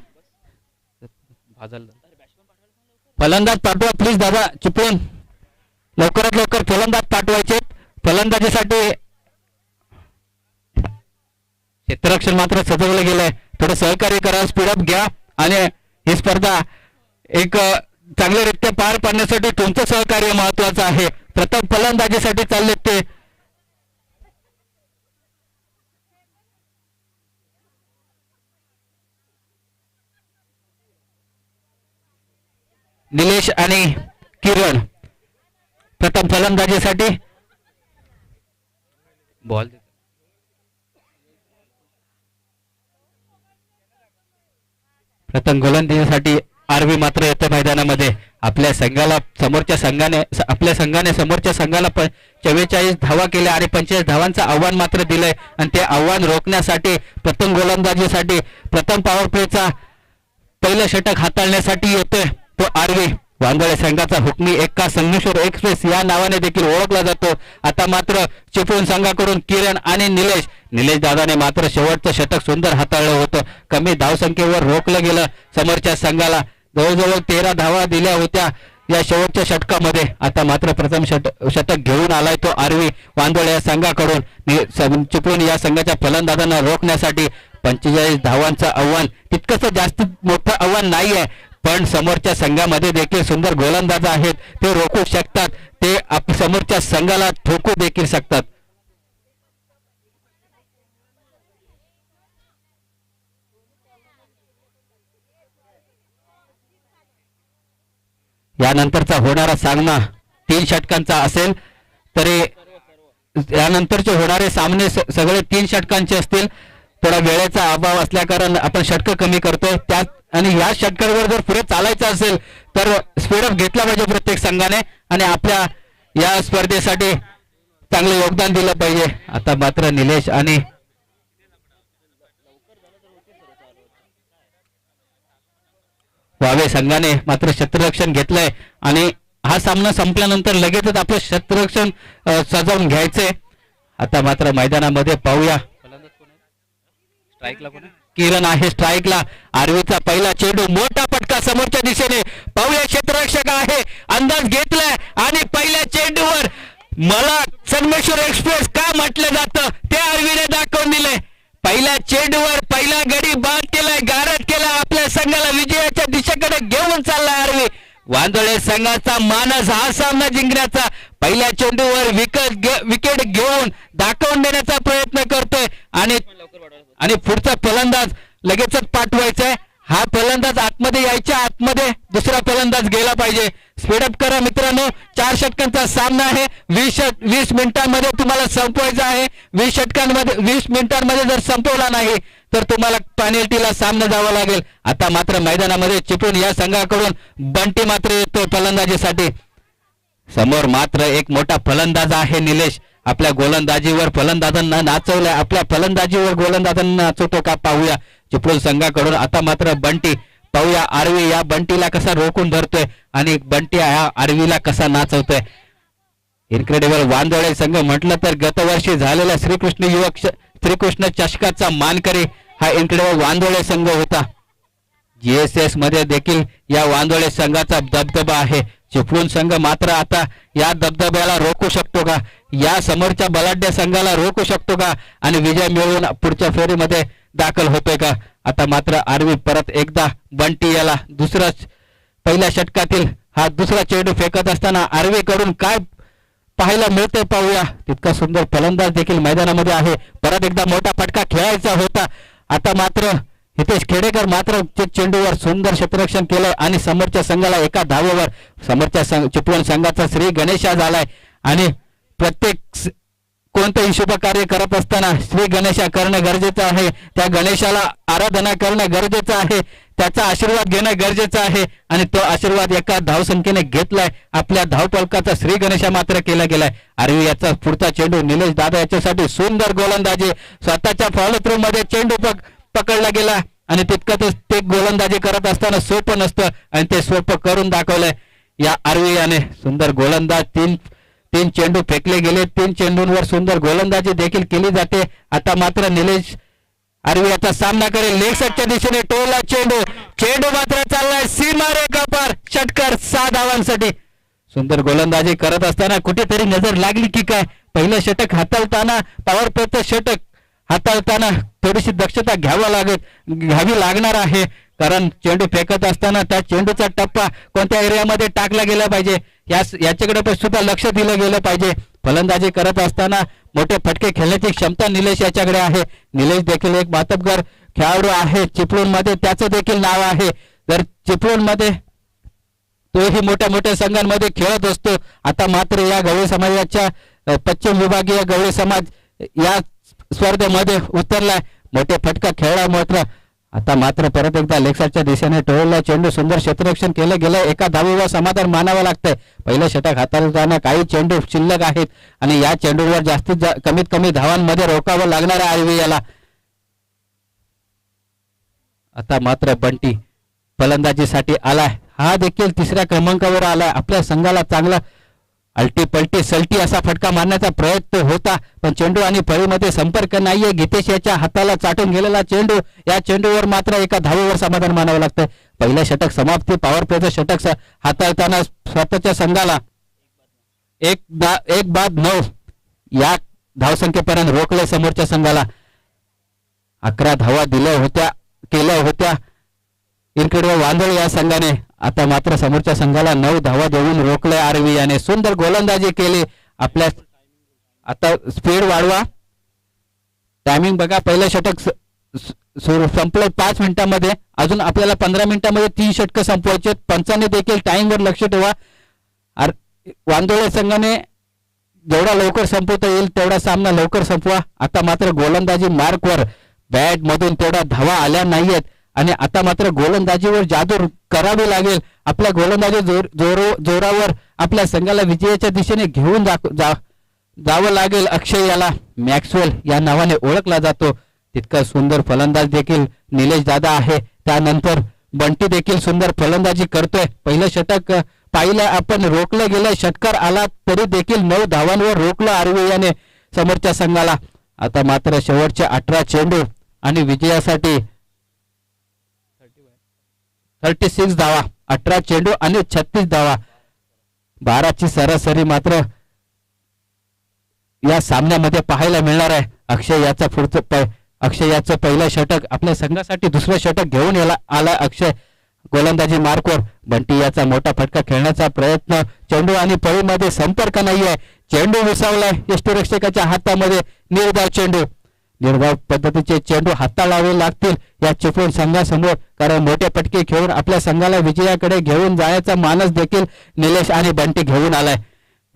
फलंदाज पाठवा प्लीज दादा. चिपळूण लवकरात लवकर फलंदाज पाठवायचे. फलंदाजीसाठी क्षेत्ररक्षण मात्र सजवलं गेलंय. थोडं सहकार्य करा, स्पीडअप घ्या आणि ही स्पर्धा एक चांगल्यारीत्या पार पाडण्यासाठी तुमचं सहकार्य महत्वाचं आहे. प्रथम फलंदाजीसाठी चाललेत ते निलेश आणि किरण. प्रथम फलंदाजीसाठी बॉल प्रथम गोलंदाजीसाठी आरवी मात्र येतं मैदानामध्ये. आपल्या संघाला समोरच्या संघाने समोरच्या संघाला 44 धावा केल्या आणि 45 धावांचं आव्हान मात्र दिलंय. आणि ते आव्हान रोखण्यासाठी प्रथम गोलंदाजीसाठी प्रथम पॉवर प्लेचा पहिलं षटक हाताळण्यासाठी येतोय तो आरवी. वांदळे संघाचा हुकमी एक्का संगमेश्वर एक्सप्रेस या नावाने देखील ओळखला जातो. आता मात्र चिपळूण संघाकडून किरण आणि निलेश दादाने मात्र शेवटचं षटक सुंदर हाताळलं होतं. कमी धावसंख्येवर रोखलं गेलं समोरच्या संघाला. जवळजवळ 13 धावा दिल्या होत्या या शेवटच्या षटकामध्ये. आता मात्र प्रथम षटक घेऊन आलाय तो आरवी वांदळे या संघाकडून. चिपळूण या संघाच्या फलंदाजांना रोखण्यासाठी 45 धावांचं आव्हान तितकंसं जास्त मोठं आव्हान नाहीये, पण समोरच्या संघामध्ये देखील सुंदर गोलंदाज आहेत. ते रोखू शकतात, ते समोरच्या संघाला ठोकू देखील शकतात. यानंतरचा होणारा सामना 3 षटकांचा असेल, तरी यानंतरचे होणारे सामने सगळे 3 षटकांचे असतील. थोडा वेळेचा अभाव असल्याकारण आपण षटक कमी करतोय त्यात. आणि या षटकावर जर पुढे चालायचं असेल तर स्पीडअप घेतला पाहिजे प्रत्येक संघाने आणि आपल्या या स्पर्धेसाठी चांगलं योगदान दिलं पाहिजे. आता मात्र निलेश आणि वावे संघाने मात्र क्षेत्ररक्षण घेतलंय आणि हा सामना संपल्यानंतर लगेचच आपलं क्षेत्ररक्षण सजवून घ्यायचंय. आता मात्र मैदानामध्ये पाहूया. किरण आहे स्ट्राईकला. आरवीचा पहिला चेंडू, मोठा फटका समोरच्या दिशेने. पाहूया क्षेत्ररक्षक आहे, अंदाज घेतलाय आणि पहिल्या चेंडूवर मला संगमेश्वर एक्सप्रेस का म्हटलं जातं ते आरवीने दाखवून दिलंय. पहिल्या चेंडूवर पहिला गडी बाद केलाय, गारद केला, आपल्या संघाला विजयाच्या दिशेकडे घेऊन चाललाय आरवी. वांदळे संघाचा मानस हा सामना जिंकण्याचा पहिल्या चेंडूवर विकेट घेऊन दाखवून देण्याचा प्रयत्न करतोय आणि पुढचा फलंदाज लगेचच पाठवायचा आहे. हा फलंदाज आतमध्ये यायच्या आतमध्ये दुसरा फलंदाज गेला पाहिजे. स्पीडअप करा मित्रांनो, 4 षटकांचा सामना आहे. 20 मिनिटांमध्ये तुम्हाला संपवायचा आहे. 20 मिनिटांमध्ये जर संपवला नाही तर तुम्हाला पेनल्टीला सामना जावं लागेल. आता मात्र मैदानामध्ये चिपळूण या संघाकडून बंटी मात्र येतो फलंदाजीसाठी. समोर मात्र एक मोठा फलंदाज आहे निलेश. आपल्या गोलंदाजीवर फलंदाजांना नाचवलंय, आपल्या फलंदाजीवर गोलंदाजांना नाचवतो का पाहूया चिपळूण संघाकडून. आता मात्र बंटी, पाहूया आरवी या बंटीला कसा रोखून धरतोय आणि बंटी या आरवीला कसा नाचवतोय. इन्क्रेडिबल वांदोळे संघ म्हटलं तर गतवर्षी झालेल्या श्रीकृष्ण चषकाचा मानकरी हा इन्क्रेडिबल वांदोळे संघ होता. GSS मध्ये देखील या वांदोळे संघाचा दबदबा आहे. चिपळूण संघ मात्र आता या दबदब्याला रोखू शकतो का, या समोरच्या बलाढ्य संघाला रोखू शकतो का आणि विजय मिळवून पुढच्या फेरीमध्ये दाखल होतोय का. आता मात्र आरवी परत एकदा बंटी याला पहिल्या षटकातील हा दुसरा चेंडू फेकत असताना आरवी कडून काय पाहायला मिळतंय पाहूया. तितका सुंदर फलंदाज देखील मैदानामध्ये आहे. परत एकदा मोठा फटका खेळायचा होता. आता मात्र हितेश खेडेकर मात्र चेंडूवर सुंदर क्षेत्ररक्षण केलंय आणि समोरच्या संघाला एका धावेवर समोरच्या चिपळूण संघाचा श्री गणेशा झालाय आणि प्रत्येक कोणतंही शुभ कार्य करत असताना श्री गणेशा करणं गरजेचं आहे. त्या गणेशाला आराधना करणं गरजेचं आहे, त्याचा आशीर्वाद घेणं गरजेचं आहे आणि तो आशीर्वाद एका धावसंख्येने घेतलाय. आपल्या धावपलकाचा श्री गणेशा मात्र केला गेलाय. आरवी याचा पुढचा चेंडू निलेश दादा याच्यासाठी सुंदर गोलंदाजी. स्वतःच्या फॉलो थ्रू मध्ये चेंडू पकडला गेला आणि तितकं ते गोलंदाजी करत असताना सोपं नसतं आणि ते सोपं करून दाखवलंय या आरवी याने. सुंदर गोलंदाज, तीन चेंडू फेकले गेले, 3 चेंडूंवर सुंदर गोलंदाजी देखील केली जाते. आता मात्र निलेश आरवी याचा सामना करेल. लेग साईडच्या दिशेने टोला चेंडू मात्र चाललाय सीमा रेखा पार. षटकार 6 धावांसाठी. सुंदर गोलंदाजी करत असताना कुठेतरी नजर लागली की काय. पहिलं षटक हाताळताना, पॉवर प्लेचं षटक हाताळताना थोडीशी दक्षता घ्यावी लागणार आहे. कारण चेंडू फेकत असताना त्या चेंडूचा टप्पा कोणत्या एरियामध्ये टाकला गेला पाहिजे याच्याकडे पण सुद्धा लक्ष दिलं गेलं पाहिजे. फलंदाजी करत असताना मोठे फटके खेळण्याची क्षमता निलेश याच्याकडे आहे. निलेश देखील एक मातब्बर खेळाडू आहे चिपळूण मध्ये, त्याचं देखील नाव आहे. जर चिपळूण मध्ये तोही मोठ्या संघांमध्ये खेळत असतो. आता मात्र या गवळी समाजाच्या पश्चिम विभागीय गवळी समाज या स्पर्धेमध्ये उतरलाय. मोठे फटका खेळला मात्र. आता मात्र परत एकदा लेगसाईडच्या दिशेने टोळला चेंडू, सुंदर क्षेत्ररक्षण केलं गेलं. एका धावेवर समाधान मानावं लागतंय. पहिलं षटक हाताळताना काही चेंडू शिल्लक आहेत आणि या चेंडूवर कमीत कमी धावांमध्ये रोखावं लागणार आहे आरवी याला. आता मात्र बंटी फलंदाजीसाठी आलाय. हा देखील 3ऱ्या क्रमांकावर आलाय. आपल्या संघाला चांगला अलटी पलटी सलटी असा फटका मारण्याचा प्रयत्न होता पण चेंडू आणि फळीमध्ये संपर्क नाहीये. गीतेश याच्या हाताला चाटून गेलेला चेंडू, या चेंडूवर मात्र एका धावेवर समाधान मानावं लागतं. पहिलं षटक समाप्ती. पॉवर प्लेचं षटक हाताळताना स्वतःच्या संघाला 1-9 या धावसंख्येपर्यंत रोखले. समोरच्या संघाला 11 धावा केल्या होत्या इन्क्रेडिबल वांदोळे या संघाने. आता मात्र समोरच्या संघाला 9 धावा देऊन रोखले आरवी याने. सुंदर गोलंदाजी केली. आपल्या आता स्पीड वाढवा, टायमिंग बघा. पहिलं षटक संपलं 5 मिनिटांमध्ये. अजून आपल्याला 15 मिनिटांमध्ये 3 षटकं संपवायचे. पंचांनी देखील टाइमवर लक्ष ठेवा. वांदोळे संघाने जेवढा लवकर संपवता येईल तेवढा सामना लवकर संपवा. आता मात्र गोलंदाजी मार्कवर बॅट मधून तेवढा धावा आल्या नाहीयेत आणि आता मात्र गोलंदाजीवर जादू करावी लागेल. आपल्या गोलंदाजी जोरावर आपल्या संघाला विजयाच्या दिशेने घेऊन जावं लागेल. अक्षय याला मॅक्सवेल या नावाने ओळखला जातो. तितका सुंदर फलंदाज देखील निलेश दादा आहे. त्यानंतर बंटी देखील सुंदर फलंदाजी करतोय. पहिलं षटक पाहिलं आपण, रोखलं गेलं. षटकार आला तरी देखील 9 धावांवर रोखलं आरवी याने समोरच्या संघाला. आता मात्र शेवटचे 18 चेंडू आणि विजयासाठी 36 धावा. 18 चेंडू आणि 36 धावा. 12ची सरासरी मात्र या सामन्यामध्ये पाहायला मिळणार आहे. अक्षय याचं पहिलं षटक आपल्या संघासाठी दुसरं षटक घेऊन आला. अक्षय गोलंदाजी मार्कवर. बंटी याचा मोठा फटका खेळण्याचा प्रयत्न. चेंडू आणि फळीमध्ये संपर्क नाहीये. चेंडू विसावलाय यष्टीरक्षकाच्या हातामध्ये. निर्धाव चेंडू. निर्धाव पद्धतीचे चेंडू हाताळावे लागतील या चिपळूण संघासमोर, कारण मोठे फटके खेळून आपल्या संघाला विजयाकडे घेऊन जाण्याचा मानस देखील निलेश आणि बंटी घेऊन आलाय.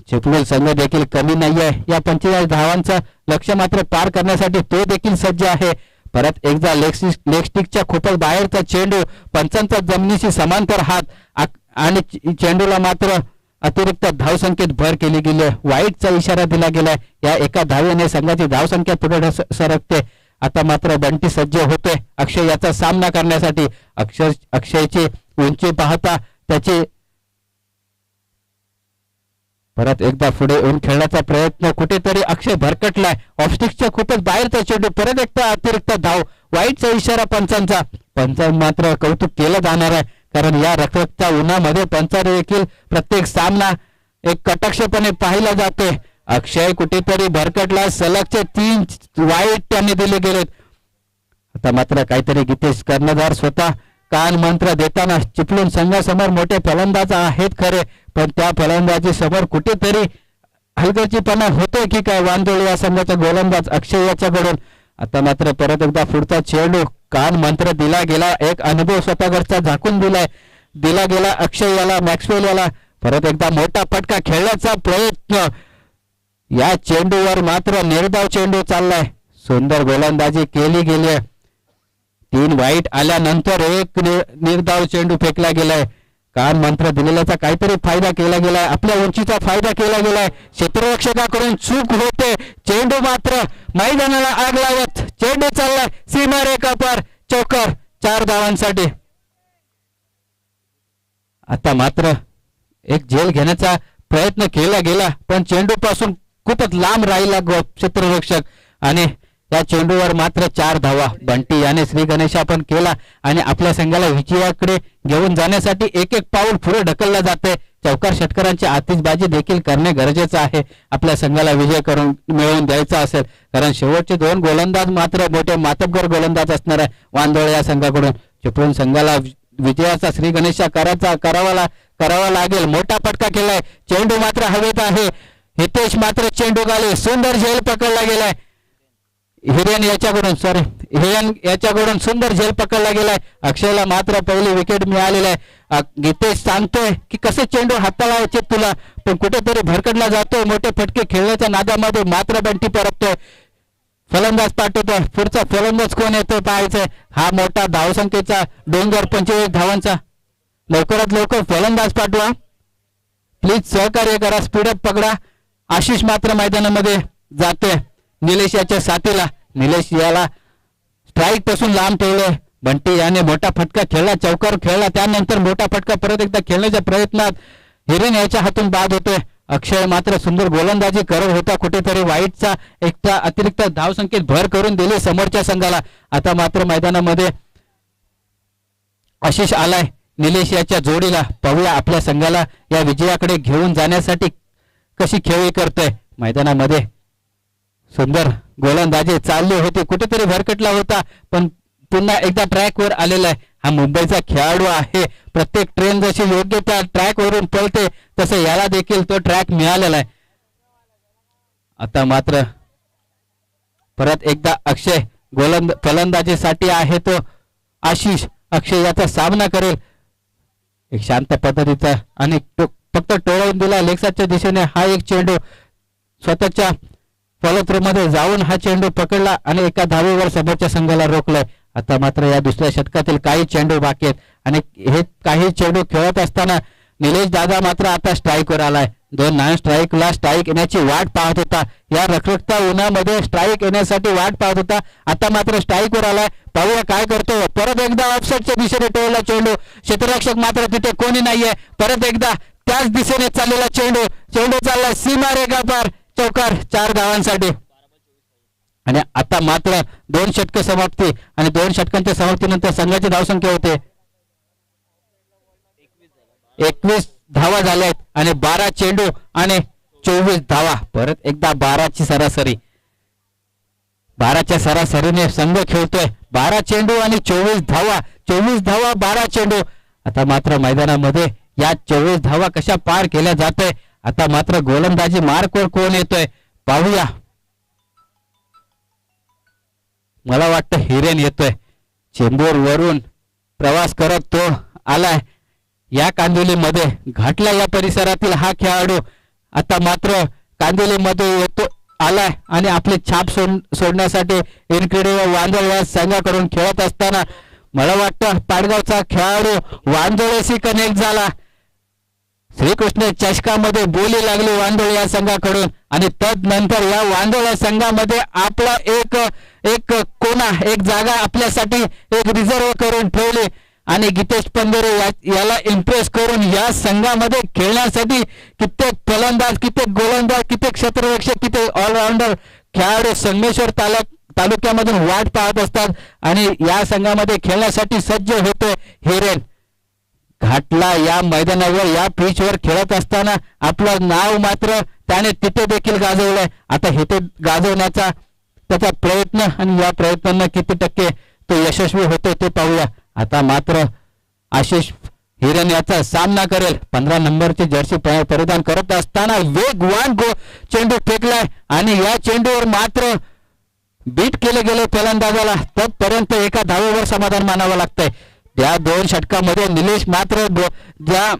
चिपळूण संघ देखील कमी नाहीये. या 45 धावांचं लक्ष्य मात्र पार करण्यासाठी तो देखील सज्ज आहे. परत एकदा लेग स्टिकच्या खूपच बाहेरचा चेंडू, पंचांचा जमिनीशी समांतर हात आणि चेंडूला मात्र अतिरिक्त धावसंख्येत भर केली गेली. वाईटचा इशारा दिला गेलाय. या एका धावेने संघाची धावसंख्या पुढे सरकते. आता मात्र बंटी सज्ज होतोय अक्षय याचा सामना करण्यासाठी. अक्षयची उंची पाहता त्याची परत एकदा पुढे येऊन खेळण्याचा प्रयत्न, कुठेतरी अक्षय भरकटलाय. ऑफस्टिकच्या खूपच बाहेरचा चेंडू, परत एकदा अतिरिक्त धाव, वाईटचा इशारा पंचांचा. पंचां मात्र कौतुक केलं जाणार आहे, कारण या रखरखच्या उन्हामध्ये पंचांनी देखील प्रत्येक सामना एक कटाक्षपणे पाहिला जातोय. अक्षय कुठेतरी भरकटला. सलगचे 3 वाईट त्यांनी दिले गेलेत. आता मात्र काहीतरी गीतेश कर्णधार स्वतः कान मंत्र देताना चिपळूण संघासमोर मोठे फलंदाज आहेत खरे, पण त्या फलंदाजी समोर कुठेतरी हलगर्जीपणा होतोय की काय वांदोळे या संघाचा गोलंदाज अक्षय याच्याकडून. आता मात्र परत एकदा पुढचा चेंडू, कान मंत्र दिला गेला. एक अनुभव स्वतःकडचा झाकून दिला गेला अक्षय याला, मॅक्सवेल याला. परत एकदा मोठा फटका खेळण्याचा प्रयत्न. या चेंडूवर मात्र निर्धाव चेंडू चाललाय. सुंदर गोलंदाजी केली गेली. 3 वाईट आल्यानंतर एक निर्धाव चेंडू फेकला गेलाय. कान मंत्र दिलेल्याचा काहीतरी फायदा केला गेलाय, आपल्या उंचीचा फायदा केला गेलाय. क्षेत्ररक्षकाकडून चूक होते. चेंडू मात्र मैदानाला आग लावत चेंडू चाललाय सीमारेखा पार. चौकार 4 धावांसाठी. आता मात्र एक झेल घेण्याचा प्रयत्न केला गेला, पण चेंडू पासून खूपच लांब राहिला क्षेत्ररक्षक आणि या चेंडूवर मात्र 4 धावा. बंटी याने श्री गणेशा पण केला आणि आपल्या संघाला विजयाकडे घेऊन जाण्यासाठी एक पाऊल पुढे ढकलला जाते. चौकार षटकारांची आतिषबाजी देखील करणे गरजेचं आहे आपल्या संघाला विजय मिळवून द्यायचा असेल, कारण शेवटचे 2 गोलंदाज मात्र मोठे मातब्बर गोलंदाज असणार आहे वांदोळे या संघाकडून. चिपळूण संघाला विजयाचा श्री गणेशा करावा लागेल. मोठा फटका केलाय. चेंडू मात्र हवेत आहे. हितेश मात्र चेंडू गाले. सुंदर झेल पकडला गेलाय. हिरेन याच्याकडून सुंदर झेल पकडला गेलाय. अक्षयला मात्र पहिली विकेट मिळालेली आहे. गीतेश सांगतोय की कसे चेंडू हाताळायचे तुला, पण कुठेतरी भरकटला जातोय. मोठे फटके खेळण्याच्या नादामध्ये मात्र बंटी परततोय. फलंदाज पाठवतोय. पुढचा फलंदाज कोण येतोय पाहायचंय. हा मोठा धावसंख्येचा डोंगर 25 धावांचा. लवकरात लवकर फलंदाज पाठवा प्लीज, सहकार्य करा, स्पीडअप पकडा. आशिष मात्र मैदानामध्ये जातोय निलेश याच्या साथीला. निलेश याला स्ट्राईक पासून लांब ठेवले. बंटी याने मोठा फटका खेळला, चौकार खेळला, त्यानंतर मोठा फटका परत एकदा खेळण्याच्या प्रयत्नात हिरेन याच्या हातून बाद होतोय. अक्षय मात्र सुंदर गोलंदाजी करत होता. कुठेतरी वाईटचा एकटा अतिरिक्त धावसंख्येत भर करून दिली समोरच्या संघाला. आता मात्र मैदानामध्ये आशिष आलाय निलेश याच्या जोडीला. पाहूया आपल्या संघाला या विजयाकडे घेऊन जाण्यासाठी कशी खेळी करतोय. मैदानामध्ये सुंदर गोलंदाजी चालली होती. कुठेतरी भरकटला होता, पण पुन्हा एकदा ट्रॅकवर आलेला आहे. हा मुंबईचा खेळाडू आहे. प्रत्येक ट्रेन जशी योग्य त्या ट्रॅक वरून पळते तसं याला देखील तो ट्रॅक मिळालेला आहे. आता मात्र परत एकदा अक्षय फलंदाजीसाठी आहे तो आशिष. अक्षय याचा सामना करेल. एक शांत पद्धतीचा आणि फक्त टोळवून दिला लेगसाच्या दिशेने हा एक चेंडू. स्वतःच्या फॉलोथ्रूमध्ये जाऊन हा चेंडू पकडला आणि एका धावेवर समोरच्या संघाला रोखलाय. आता मात्र या दुसऱ्या षटकातील काही चेंडू बाकी आहेत आणि हे काही चेंडू खेळत असताना निलेश दादा मात्र आता स्ट्राईकवर आलाय. 2 नॉन स्ट्राईकला स्ट्राईक येण्याची वाट पाहत होता. या रखरखता उन्हामध्ये स्ट्राईक येण्यासाठी वाट पाहत होता. आता मात्र स्ट्राईकवर आलाय. पाहूया काय करतो. परत एकदा ऑफसाईडच्या दिशेने टोळला चेंडू. क्षेत्ररक्षक मात्र तिथे कोणी नाहीये. परत एकदा त्याच दिशेने चाललेला चेंडू चालला सीमारेखा पार. चौकार 4 धावांसाठी. आणि आता मात्र 2 षटक समाप्ती आणि 2 षटकांच्या समाप्तीनंतर संघाची धावसंख्या होते 21 धावा झाल्यात आणि 12 चेंडू आणि 24 धावा. परत एकदा 12ची सरासरी. 12च्या सरासरीने संघ खेळतोय. 12 चेंडू आणि 24 धावा. 24 धावा 12 चेंडू. आता मात्र मैदानामध्ये या 24 धावा कशा पार केल्या जातोय. आता मात्र गोलंदाजी मार्कवर कोण येतोय पाहूया. मला वाटतं हिरेन येतोय. चेंबूर वरून प्रवास करत तो आलाय या कांदिवलीमध्ये. घाटला या परिसरातील हा खेळाडू आता मात्र कांदिवलीमध्ये येतो आलाय आणि आपली छाप सोडण्यासाठी इन्क्रेडिबल वांजळ या संघाकडून खेळत असताना मला वाटतं पाडगावचा खेळाडू वांजळेशी कनेक्ट झाला. श्रीकृष्ण चषकामध्ये बोली लागली वांदोळ या संघाकडून आणि तदनंतर या वांदोळ या संघामध्ये आपला एक कोणा एक जागा आपल्यासाठी एक रिझर्व करून ठेवली आणि गीतेश पंधरे याला इम्प्रेस करून या संघामध्ये खेळण्यासाठी कित्येक फलंदाज, कित्येक गोलंदाज, कित्येक क्षेत्ररक्षक, कित्येक ऑलराऊंडर खेळाडू संगमेश्वर तालुक्यामधून वाट पाहत असतात आणि या संघामध्ये खेळण्यासाठी सज्ज होतोय हिरेन. घाटला या मैदानावर या पिचवर खेळत असताना आपलं नाव मात्र त्याने तिथे देखील गाजवलंय. आता हे गाजवण्याचा त्याचा प्रयत्न आणि या प्रयत्नांना किती टक्के तो यशस्वी होतो ते पाहूया. आता मात्र आशिष हिरेन याचा सामना करेल. 15 नंबरची जर्सी परिधान करत असताना वेगवान चेंडू फेकलाय आणि या चेंडूवर मात्र बीट केले गेले फलंदाजाला. तत्पर्यंत एका धावेवर समाधान मानावं लागतंय. त्या 2 षटकामध्ये निलेश मात्र ज्या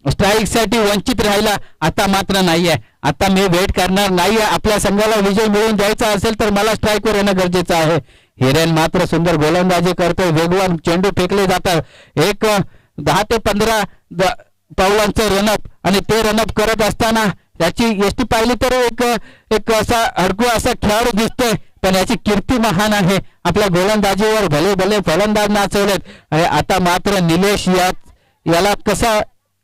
स्ट्राईक साठी वंचित राहिला आता मात्र नाहीये. आता मी वेट करणार नाहीये. आपल्या संघाला विजय मिळवून द्यायचा असेल तर मला स्ट्राईकवर येणं गरजेचं आहे. हिरेन मात्र सुंदर गोलंदाजी करतोय. वेगवान चेंडू फेकले जातात. एक 10 ते 15 पावलांचं रनअप आणि ते रनअप करत असताना त्याची एसटी पाहिली तर एक असा अडकू असा खेळाडू दिसतोय पण याची कीर्ती महान आहे. आपल्या गोलंदाजीवर भले भले फलंदाज नाचवलेत. आता मात्र निलेश याला कसा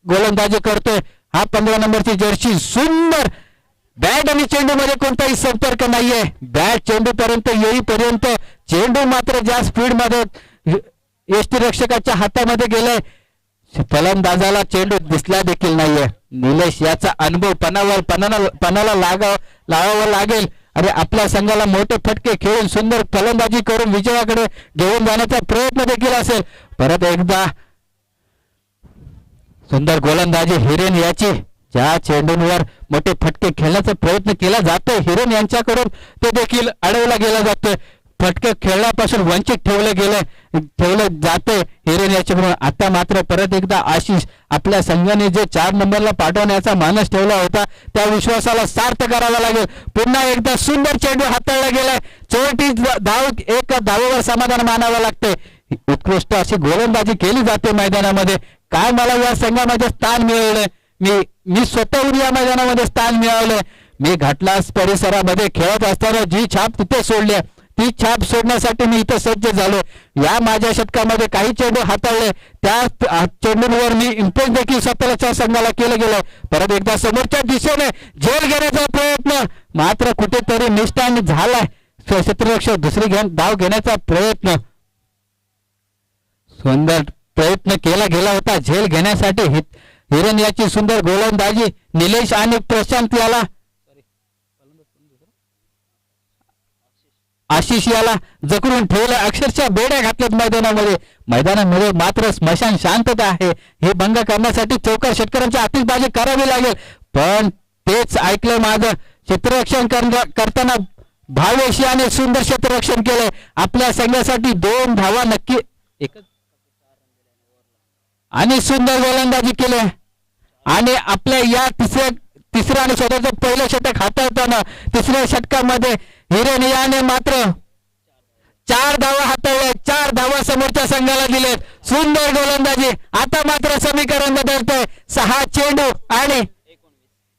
गोलंदाजी करतोय. हा 15 नंबरची जर्सी सुंदर बॅट आणि चेंडू मध्ये कोणताही संपर्क नाहीये. बॅट चेंडू पर्यंत येईपर्यंत चेंडू मात्र ज्या स्पीड मध्ये यष्टी रक्षकाच्या हातामध्ये गेलाय फलंदाजाला चेंडू दिसला देखील नाहीये. निलेश याचा अनुभव पणाला लावावा लागेल आणि आपल्या संघाला मोठे फटके खेळून सुंदर फलंदाजी करून विजयाकडे घेऊन जाण्याचा प्रयत्न देखील असेल. परत एकदा सुंदर गोलंदाजी हिरेन याची. ज्या चेंडूंवर मोठे फटके खेळण्याचा प्रयत्न केला जातोय हिरेन यांच्याकडून ते देखील अडवला गेला जातोय. फटके खेळण्यापासून वंचित ठेवलं जाते हिरेन याच्याकडून. आता मात्र परत एकदा आशिष आपल्या संघाने जे 4 नंबरला पाठवण्याचा मानस ठेवला होता त्या विश्वासाला सार्थ करावा लागेल. पुन्हा एकदा सुंदर चेंडू हाताळला गेलाय. 34 धाव एका धावेवर समाधान मानावं लागते. उत्कृष्ट अशी गोलंदाजी केली जाते मैदानामध्ये. काय मला या संघामध्ये स्थान मिळवलंय. मी स्वतःहून या मैदानामध्ये स्थान मिळवलंय. मी घाटला परिसरामध्ये खेळत असताना जी छाप तिथे सोडली ती छाप सोडण्यासाठी मी इथं सज्ज झालो. या माझ्या शतकामध्ये काही चेंडू हाताळले त्या चेंडूंवर मी इम्प्रेस देखील स्वतःच्या संघाला केलं गेलं. परत एकदा समोरच्या दिशेने झेल घेण्याचा प्रयत्न मात्र कुठेतरी निष्ठाने झालाय. क्षेत्ररक्षक दुसरी धाव घेण्याचा प्रयत्न सुंदर प्रयत्न केला गेला होता झेल घेण्यासाठी. हिरेन याची सुंदर गोलंदाजी. निलेश आणि प्रशांत याला आशिष याला जखडून ठेवलं. अक्षरशः बेड्या घातल्यात मैदानामध्ये मात्र स्मशान शांतता आहे. हे भंग करण्यासाठी चौकार शेतकऱ्यांची आतिषबाजी करावी लागेल. पण तेच ऐकलं माझं. क्षेत्ररक्षण करताना भावेश याने सुंदर क्षेत्ररक्षण केलंय. आपल्या संघासाठी 2 धावा नक्की आणि सुंदर गोलंदाजी केली आणि आपल्या या तिसऱ्या आणि स्वतःचं पहिलं षटक हाताळताना तिसऱ्या षटकामध्ये हिरेन याने मात्र 4 धावा हाताळल्या. 4 धावा समोरच्या संघाला दिलेत. सुंदर गोलंदाजी. आता मात्र समीकरण बदलतंय. 6 चेंडू आणि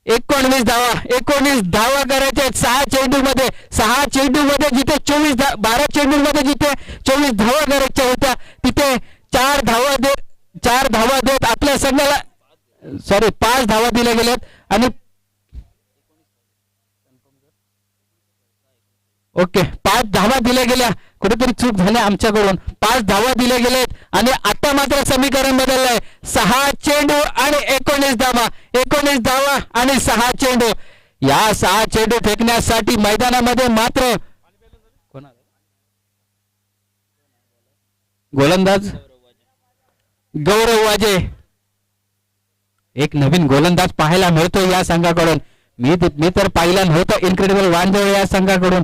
19 धावा. 19 धावा करायचे 6 चेंडूमध्ये जिथे 12 चेंडूमध्ये जिथे 24 धावा करायच्या होत्या तिथे 4 धावा देत आपल्या संघाला 5 धावा दिल्या गेल्यात आणि 5 धावा दिल्या गेल्या. कुठेतरी चूक झाली आमच्याकडून. 5 धावा दिल्या गेल्यात आणि आता मात्र समीकरण बदललंय. 6 चेंडू आणि 19 धावा. 19 धावा आणि 6 चेंडू. या 6 चेंडू फेकण्यासाठी मैदानामध्ये मात्र गोलंदाज गौरव वाजे. एक नवीन गोलंदाज पाहायला मिळतो या संघाकडून. मी तर पाहिला नव्हतं. इन्क्रेडिबल वांजळ या संघाकडून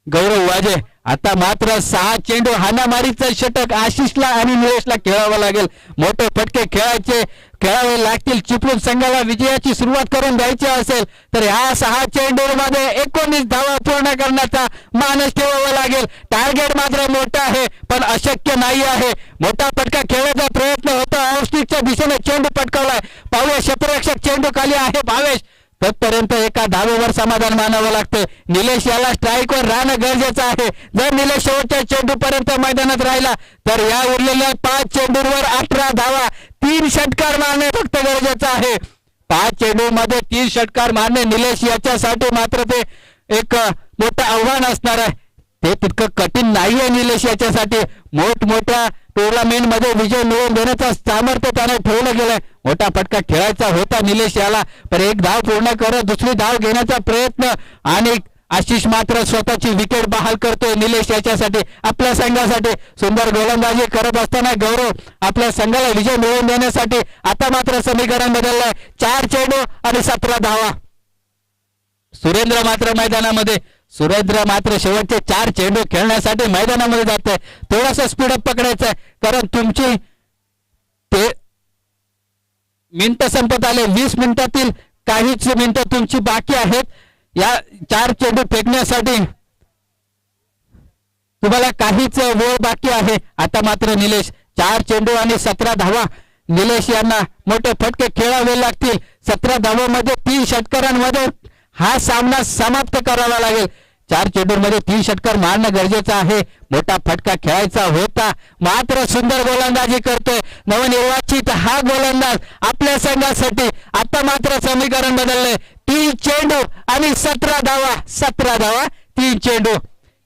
गौरव वाजे. आता मात्र 6 चेंडू हाणामारीचं षटक आशिषला आणि निलेशला खेळावं लागेल. मोठे फटके खेळावे लागतील. चिपळूण संघाला विजयाची सुरुवात करून द्यायची असेल तर ह्या 6 चेंडूमध्ये 19 धावा पूर्ण करण्याचा मानस ठेवावा लागेल. टार्गेट मात्र मोठा आहे पण अशक्य नाही आहे. मोठा फटका खेळण्याचा प्रयत्न होता. ऑफस्टिकच्या दिशेने चेंडू पटकावलाय. पाहूया क्षेत्ररक्षक चेंडू खाली आहे भावेश. तत्पर्यंत एका धावेवर समाधान मानावं लागते. निलेश याला स्ट्राईकवर राहणं गरजेचं आहे. जर निलेश शेवटच्या चेंडूपर्यंत मैदानात राहिला तर या उरलेल्या 5 चेंडूंवर 18 धावा, 3 षटकार मारणे फक्त गरजेचं आहे. 5 चेंडूमध्ये 3 षटकार मारणे निलेश याच्यासाठी मात्र ते एक मोठं आव्हान असणार आहे. ते तितकं कठीण नाहीये निलेश याच्यासाठी. मोठमोठ्या टुर्नामेंट मध्ये विजय मिळवून देण्याचं सामर्थ्य त्याने ठेवलं गेलंय. मोठा फटका खेळायचा होता निलेश याला पण एक धाव पूर्ण करत दुसरी धाव घेण्याचा प्रयत्न आणि आशिष मात्र स्वतःची विकेट बहाल करतोय. निलेश याच्यासाठी आपल्या संघासाठी सुंदर गोलंदाजी करत असताना गौरव आपल्या संघाला विजय मिळवून देण्यासाठी आता मात्र समीकरण बदललंय. 4 चेंडू आणि 17 धावा. सुरेंद्र मात्र शेवटचे 4 चेंडू खेळण्यासाठी मैदानामध्ये जात आहे. थोडासा स्पीडअप पकडायचा आहे कारण तुमची ते मिनिटं संपत आले. 20 मिनिटातील काहीच मिनिटं तुमची बाकी आहेत. या 4 चेंडू फेकण्यासाठी तुम्हाला काहीच वेळ बाकी आहे. आता मात्र निलेश 4 चेंडू आणि 17 धावा. निलेश यांना मोठे फटके खेळावे लागतील. 17 धावांमध्ये 3 षटकारांमध्ये हा सामना समाप्त करावा लागेल. 4 चेंडूंमध्ये 3 षटकार मारणं गरजेचं आहे. मोठा फटका खेळायचा होता मात्र सुंदर गोलंदाजी करतोय नवनिर्वाचित हा गोलंदाज आपल्या संघासाठी. आता मात्र समीकरण बदललंय. 3 चेंडू आणि 17 धावा 3 चेंडू.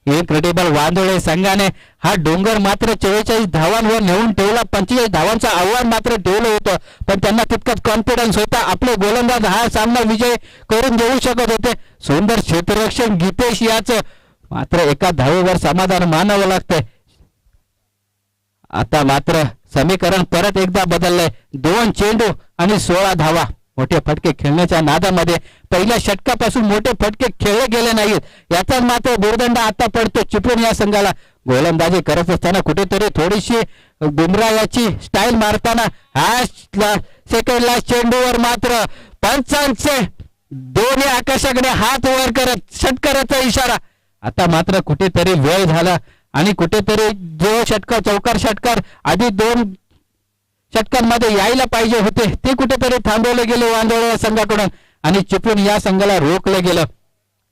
इनक्रेडिबल वांदोळे संघाने हा डोंगर मात्र 44 धावांवर नेऊन ठेवला. 45 धावांचं आव्हान मात्र ठेवलं होतं पण त्यांना तितकाच कॉन्फिडन्स होता. आपले गोलंदाज हा सामना विजय करून देऊ शकत होते. सुंदर क्षेत्ररक्षण गीतेश याचं मात्र एका धावेवर समाधान मानावं लागतंय. आता मात्र समीकरण परत एकदा बदललंय. 2 चेंडू आणि 16 धावा. मोठे फटके खेळण्याच्या नादामध्ये पहिल्या षटकापासून मोठे फटके खेळले गेले नाहीत याचा मात्र भुर्दंड आता पडतो चिपळूण या संघाला. गोलंदाजी करत असताना कुठेतरी थोडीशी बुमराह याची स्टाईल मारताना सेकंड लास्ट चेंडूवर मात्र पंचांचे दोन्ही आकाशाकडे हात वर करत षटकाराचा इशारा. आता मात्र कुठेतरी वेळ झाला आणि कुठेतरी जो चौकार षटकार आधी 2 षटकांमध्ये यायला पाहिजे होते ते कुठेतरी थांबवले गेले वांदोळे संघाकडून आणि चिपळूण या संघाला रोखलं गेलं.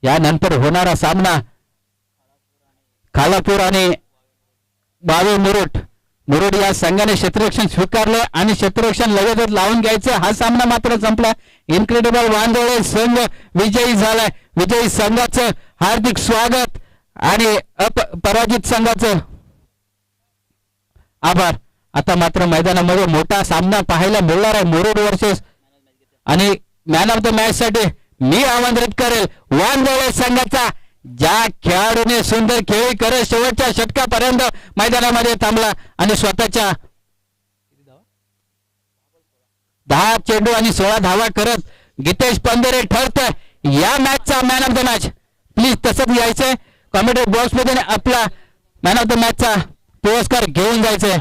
यानंतर होणारा सामना खालापूर आणि बावे मुरुड या संघाने क्षेत्ररक्षण स्वीकारलं आणि क्षेत्ररक्षण लगेचच लावून घ्यायचं. हा सामना मात्र संपला. इनक्रेडिबल वांदोळे संघ विजयी झालाय. विजयी संघाचं हार्दिक स्वागत आणि पराजित संघाचं आभार. आता मात्र मैदानामध्ये मोठा सामना पाहायला मिळणार आहे. मुरुड वर्सेस आणि मॅन ऑफ द मॅच साठी मी आमंत्रित करेल वांदोळे संघाचा ज्या खेळाडूने सुंदर खेळी करत शेवटच्या षटकापर्यंत मैदानामध्ये थांबला आणि स्वतःच्या 10 चेंडू आणि 16 धावा करत गीतेश पंधरे ठरतोय या मॅचचा man of the match. Please तसंच यायचंय कॉमेंट्री बॉक्स मध्ये आपला मॅन ऑफ द मॅचचा पुरस्कार घेऊन जायचंय.